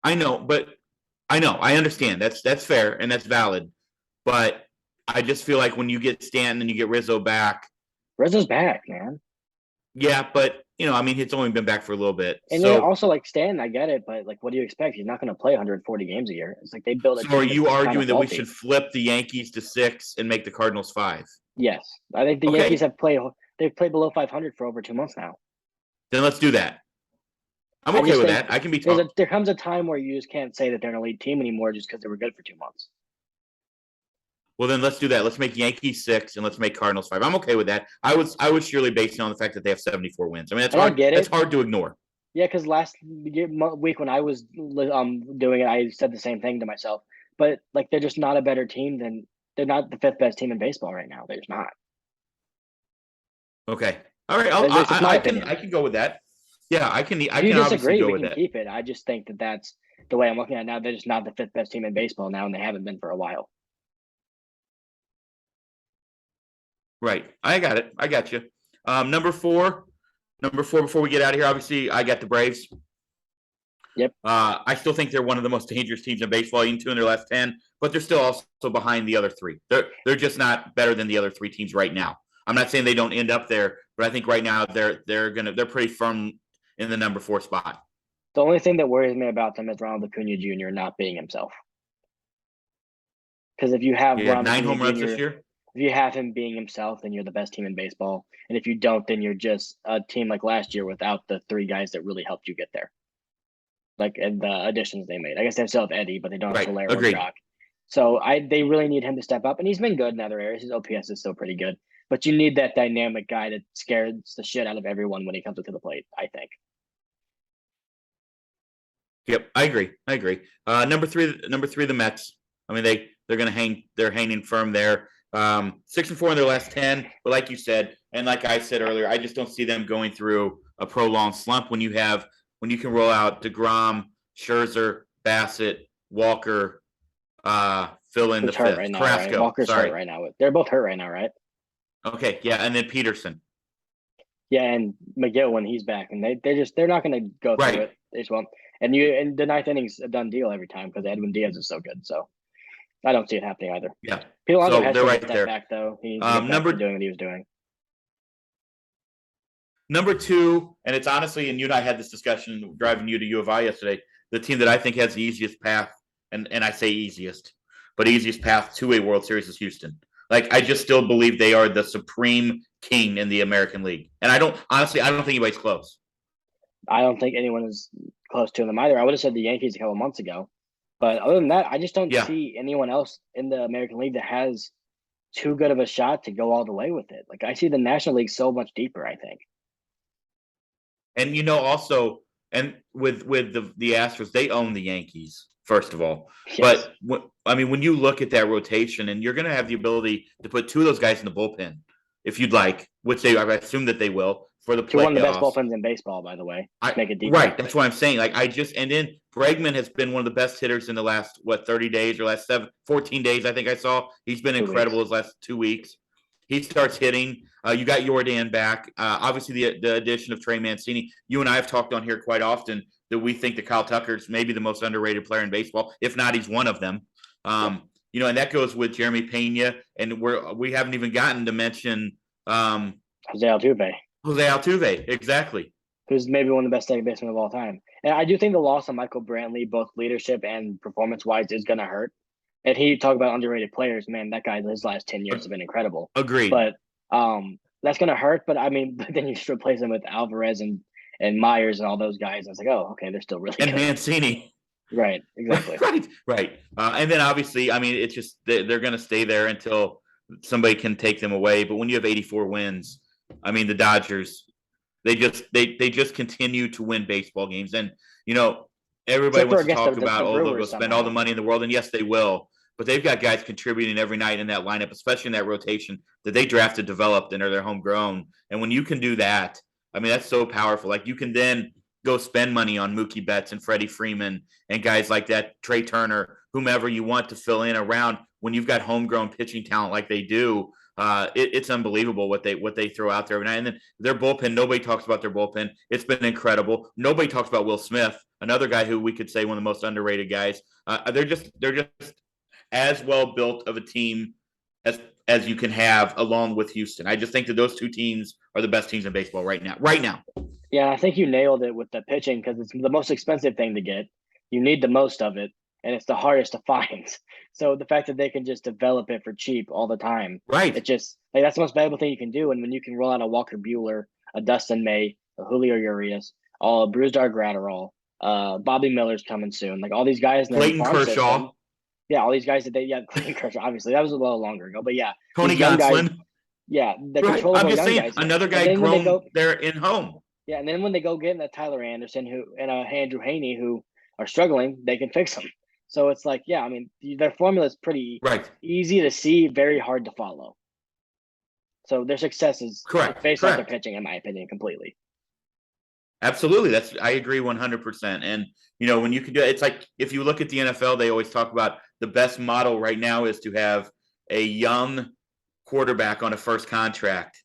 S2: I know, but I understand. That's fair and that's valid. But I just feel like when you get Stanton and you get Rizzo back,
S1: Rizzo's back, man.
S2: yeah, but it's only been back for a little bit.
S1: And then
S2: So,
S1: also like Stan, I get it, but like, what do you expect? He's not going to play 140 games a year. It's like they built a
S2: are
S1: team
S2: you
S1: that's kind of
S2: arguing that we
S1: faulty.
S2: should flip the Yankees to 6 and make the Cardinals 5?
S1: Yes, I think the
S2: Okay.
S1: Yankees have played. They've played below 500 for over 2 months now.
S2: Then let's do that. I'm
S1: I
S2: okay
S1: just
S2: with
S1: think
S2: that. I can be talked.
S1: there comes a time where you just can't say that they're an elite team anymore just because they were good for 2 months.
S2: Well, then let's do that. Let's make Yankees 6 and let's make Cardinals 5. I'm okay with that. I was surely basing on the fact that they have 74 wins. I mean, that's
S1: And I
S2: hard.
S1: get
S2: That's
S1: it.
S2: hard to ignore.
S1: Yeah, because last week when I was doing it, I said the same thing to myself. But like, they're just not a better team than they're not the 5th best team in baseball right now. They're just not.
S2: Okay. All right.
S1: It's just my opinion.
S2: I can go with that. Yeah, I can.
S1: If you
S2: obviously
S1: disagree,
S2: go
S1: we
S2: with
S1: can
S2: that.
S1: keep it. I just think that that's the way I'm looking at it now. They're just not the 5th best team in baseball now, and they haven't been for a while.
S2: Right. I got it. I got you. Number four. Before we get out of here, obviously, I got the Braves.
S1: Yep.
S2: I still think they're one of the most dangerous teams in baseball, 8-2 in their last 10, but they're still also behind the other 3. They're just not better than the other 3 teams right now. I'm not saying they don't end up there, but I think right now they're pretty firm in the number 4 spot.
S1: The only thing that worries me about them is Ronald Acuna Jr. not being himself. Because if you have Ronald
S2: 9
S1: Acuna
S2: home runs
S1: Jr.,
S2: this year.
S1: if you have him being himself, then you're the best team in baseball. And if you don't, then you're just a team like last year without the 3 guys that really helped you get there. Like, and the additions they made. I guess they still have Eddie, but they don't have Soler or Jock. So they really need him to step up. And he's been good in other areas. His OPS is still pretty good. But you need that dynamic guy that scares the shit out of everyone when he comes up to the plate, I think.
S2: Yep, I agree. Number three, the Mets. I mean, they're going to hang. They're hanging firm there. 6-4 in their last 10. But like you said, and like I said earlier, I just don't see them going through a prolonged slump when you can roll out DeGrom, Scherzer, Bassett, Walker, fill in the 5th.
S1: Right now,
S2: Carrasco.
S1: right? Walker's hurt right now. They're both hurt right now, right?
S2: Okay, yeah, and then Peterson.
S1: Yeah, and McGill when he's back, and they're not going to go through it. They just won't. And the 9th inning's a done deal every time because Edwin Diaz is so good. So I don't see it happening either.
S2: Yeah,
S1: Pilar has
S2: they're
S1: to
S2: right
S1: get
S2: there.
S1: Back though. He needs to get back to doing what he was doing.
S2: Number 2, and it's honestly, and you and I had this discussion driving you to U of I yesterday. The team that I think has the easiest path, and I say easiest, but easiest path to a World Series is Houston. Like, I just still believe they are the supreme king in the American League. And I don't think anybody's close.
S1: I don't think anyone is close to them either. I would have said the Yankees a couple months ago. But other than that, I just don't see anyone else in the American League that has too good of a shot to go all the way with it. Like, I see the National League so much deeper, I think.
S2: And also, and with the Astros, they own the Yankees, first of all. Yes. But when you look at that rotation, and you're going to have the ability to put 2 of those guys in the bullpen, if you'd like, which I assume that they will for the playoffs.
S1: 1 of the best bullpens in baseball, by the way. Make it deeper.
S2: Right, that's what I'm saying. Like, and then Bregman has been one of the best hitters in the last 30 days or last 14 days. I think I saw he's been incredible his last 2 weeks. He starts hitting. You got Jordan back. Obviously, the addition of Trey Mancini. You and I have talked on here quite often that we think that Kyle Tucker's maybe the most underrated player in baseball. If not, he's one of them. And that goes with Jeremy Pena. And we haven't even gotten to mention
S1: Jose Altuve.
S2: Jose Altuve, exactly.
S1: Who's maybe one of the best second basemen of all time. And I do think the loss of Michael Brantley, both leadership and performance-wise, is going to hurt. And he talked about underrated players. Man, that guy, his last 10 years have been incredible.
S2: Agreed.
S1: But that's going to hurt. But, but then you just replace him with Alvarez and and Myers and all those guys. And it's like, oh, okay, they're still really
S2: and
S1: good.
S2: Mancini.
S1: Right, exactly.
S2: Right. And then obviously, I mean, it's just they're going to stay there until somebody can take them away. But when you have 84 wins, I mean, the Dodgers, they just continue to win baseball games. And everybody
S1: Except for
S2: wants to
S1: against
S2: talk about,
S1: the
S2: they'll go
S1: Brewers
S2: spend all the
S1: somehow.
S2: money in the world, and yes, they will. But they've got guys contributing every night in that lineup, especially in that rotation that they drafted, developed, and are their homegrown. And when you can do that, I mean, that's so powerful. Like you can then go spend money on Mookie Betts and Freddie Freeman and guys like that, Trey Turner, whomever you want to fill in around when you've got homegrown pitching talent like they do. It's unbelievable what they throw out there every night. And then their bullpen, nobody talks about their bullpen. It's been incredible. Nobody talks about Will Smith, another guy who we could say one of the most underrated guys. They're just as well built of a team as you can have, along with Houston. I just think that those two teams are the best teams in baseball right now. Right now.
S1: Yeah, I think you nailed it with the pitching because it's the most expensive thing to get. You need the most of it, and it's the hardest to find. So the fact that they can just develop it for cheap all the time,
S2: Right.
S1: it just like that's the most valuable thing you can do. And when you can roll out a Walker Buehler, a Dustin May, a Julio Urias, all Brusdar Graterol, Bobby Miller's coming soon. Like all these guys in their
S2: Clayton
S1: farm
S2: Kershaw.
S1: system. Yeah, all these guys Clayton Kershaw, obviously that was a little longer ago, but yeah,
S2: Tony
S1: these young guys.
S2: Gonsolin.
S1: Yeah, the
S2: Right.
S1: controllable
S2: I'm just
S1: young
S2: saying,
S1: guys.
S2: another guy grown there in home.
S1: Yeah, and then when they go get a Tyler Anderson and Andrew Haney who are struggling, they can fix them. So it's like, yeah, I mean, their formula is pretty
S2: right.
S1: easy to see, very hard to follow. So their success is based off their pitching, in my opinion, completely.
S2: Absolutely, I agree 100%. And when you can do it, it's like if you look at the NFL, they always talk about the best model right now is to have a young quarterback on a first contract,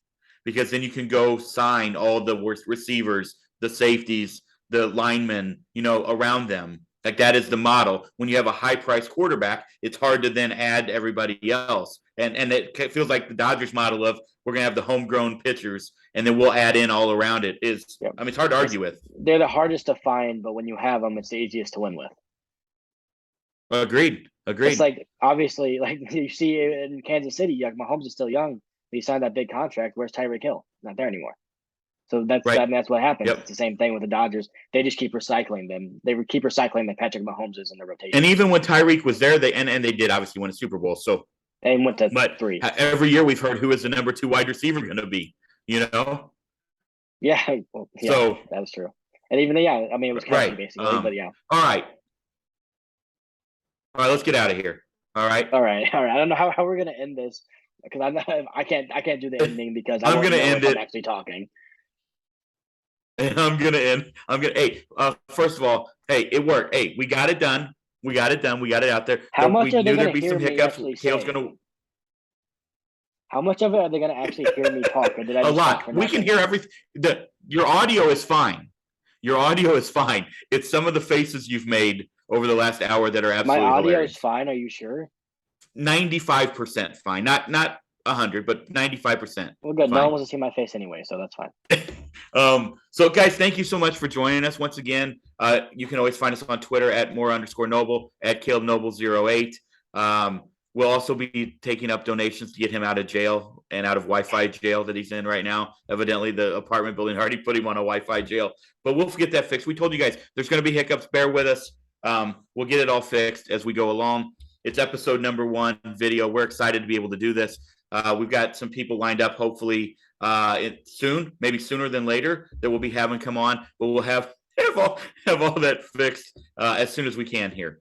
S2: because then you can go sign all the receivers, the safeties, the linemen, around them. Like that is the model. When you have a high-priced quarterback, it's hard to then add everybody else. And it feels like the Dodgers model of we're going to have the homegrown pitchers, and then we'll add in all around it. I mean, it's hard to argue with.
S1: They're the hardest to find, but when you have them, it's the easiest to win with.
S2: Agreed.
S1: It's like, obviously, like you see in Kansas City, like Mahomes is still young, but he signed that big contract. Where's Tyreek Hill? Not there anymore. So that's
S2: right.
S1: I mean, that's what happens.
S2: Yep.
S1: It's the same thing with the Dodgers. They just keep recycling them. They keep recycling the Patrick Mahomes is in the rotation.
S2: And even when Tyreek was there, they did obviously win a Super Bowl. So
S1: they went to 3.
S2: Every year we've heard who is the number 2 wide receiver going to be.
S1: Yeah, well, yeah,
S2: so
S1: that's true. And even I mean, it was Kelsey basically, but yeah.
S2: All right, let's get out of here. All right.
S1: I don't know how we're gonna end this because I can't do the ending because
S2: I'm gonna end it.
S1: I'm actually talking.
S2: I'm gonna end. Hey, first of all, hey, it worked. Hey, we got it done. We got it out there.
S1: How much are they
S2: gonna
S1: be some
S2: hiccups. Kale's gonna.
S1: How much of it are they going to actually hear me talk? Or did I just
S2: a lot. We can hear everything. Your audio is fine. It's some of the faces you've made over the last hour that are absolutely
S1: My audio
S2: hilarious.
S1: is fine. Are you sure?
S2: 95% fine. Not 100, but 95%.
S1: Well, good.
S2: Fine.
S1: No one wants to see my face anyway, so that's fine.
S2: So guys, thank you so much for joining us once again. You can always find us on Twitter at @more_noble, at CalebNoble08. We'll also be taking up donations to get him out of jail and out of Wi-Fi jail that he's in right now. Evidently, the apartment building already put him on a Wi-Fi jail, but we'll get that fixed. We told you guys there's going to be hiccups. Bear with us. We'll get it all fixed as we go along. It's episode number 1 video. We're excited to be able to do this. We've got some people lined up, hopefully soon, maybe sooner than later, that we'll be having come on, but we'll have all that fixed as soon as we can here.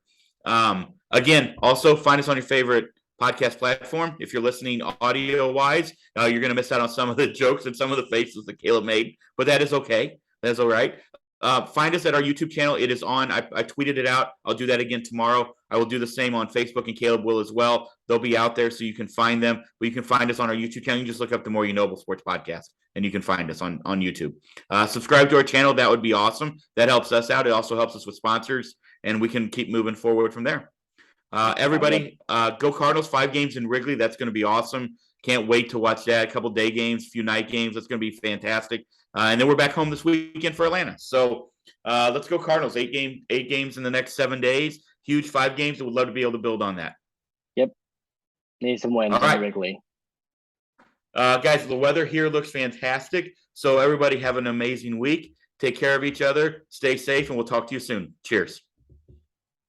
S2: Again, also find us on your favorite podcast platform. If you're listening audio wise, you're going to miss out on some of the jokes and some of the faces that Caleb made, but that is okay. That's all right. Find us at our YouTube channel. It is on. I tweeted it out. I'll do that again tomorrow. I will do the same on Facebook, and Caleb will as well. They'll be out there so you can find them. But you can find us on our YouTube channel. You just look up the More You Noble Sports Podcast, and you can find us on YouTube. Subscribe to our channel. That would be awesome. That helps us out. It also helps us with sponsors, and we can keep moving forward from there. Everybody, go Cardinals. 5 games in Wrigley. That's going to be awesome. Can't wait to watch that. A couple day games, a few night games. That's going to be fantastic. And then we're back home this weekend for Atlanta. So let's go Cardinals. 8 games in the next 7 days. Huge 5 games. I would love to be able to build on that.
S1: Yep. Need some wins in Wrigley.
S2: Guys, the weather here looks fantastic. So everybody have an amazing week. Take care of each other. Stay safe, and we'll talk to you soon. Cheers.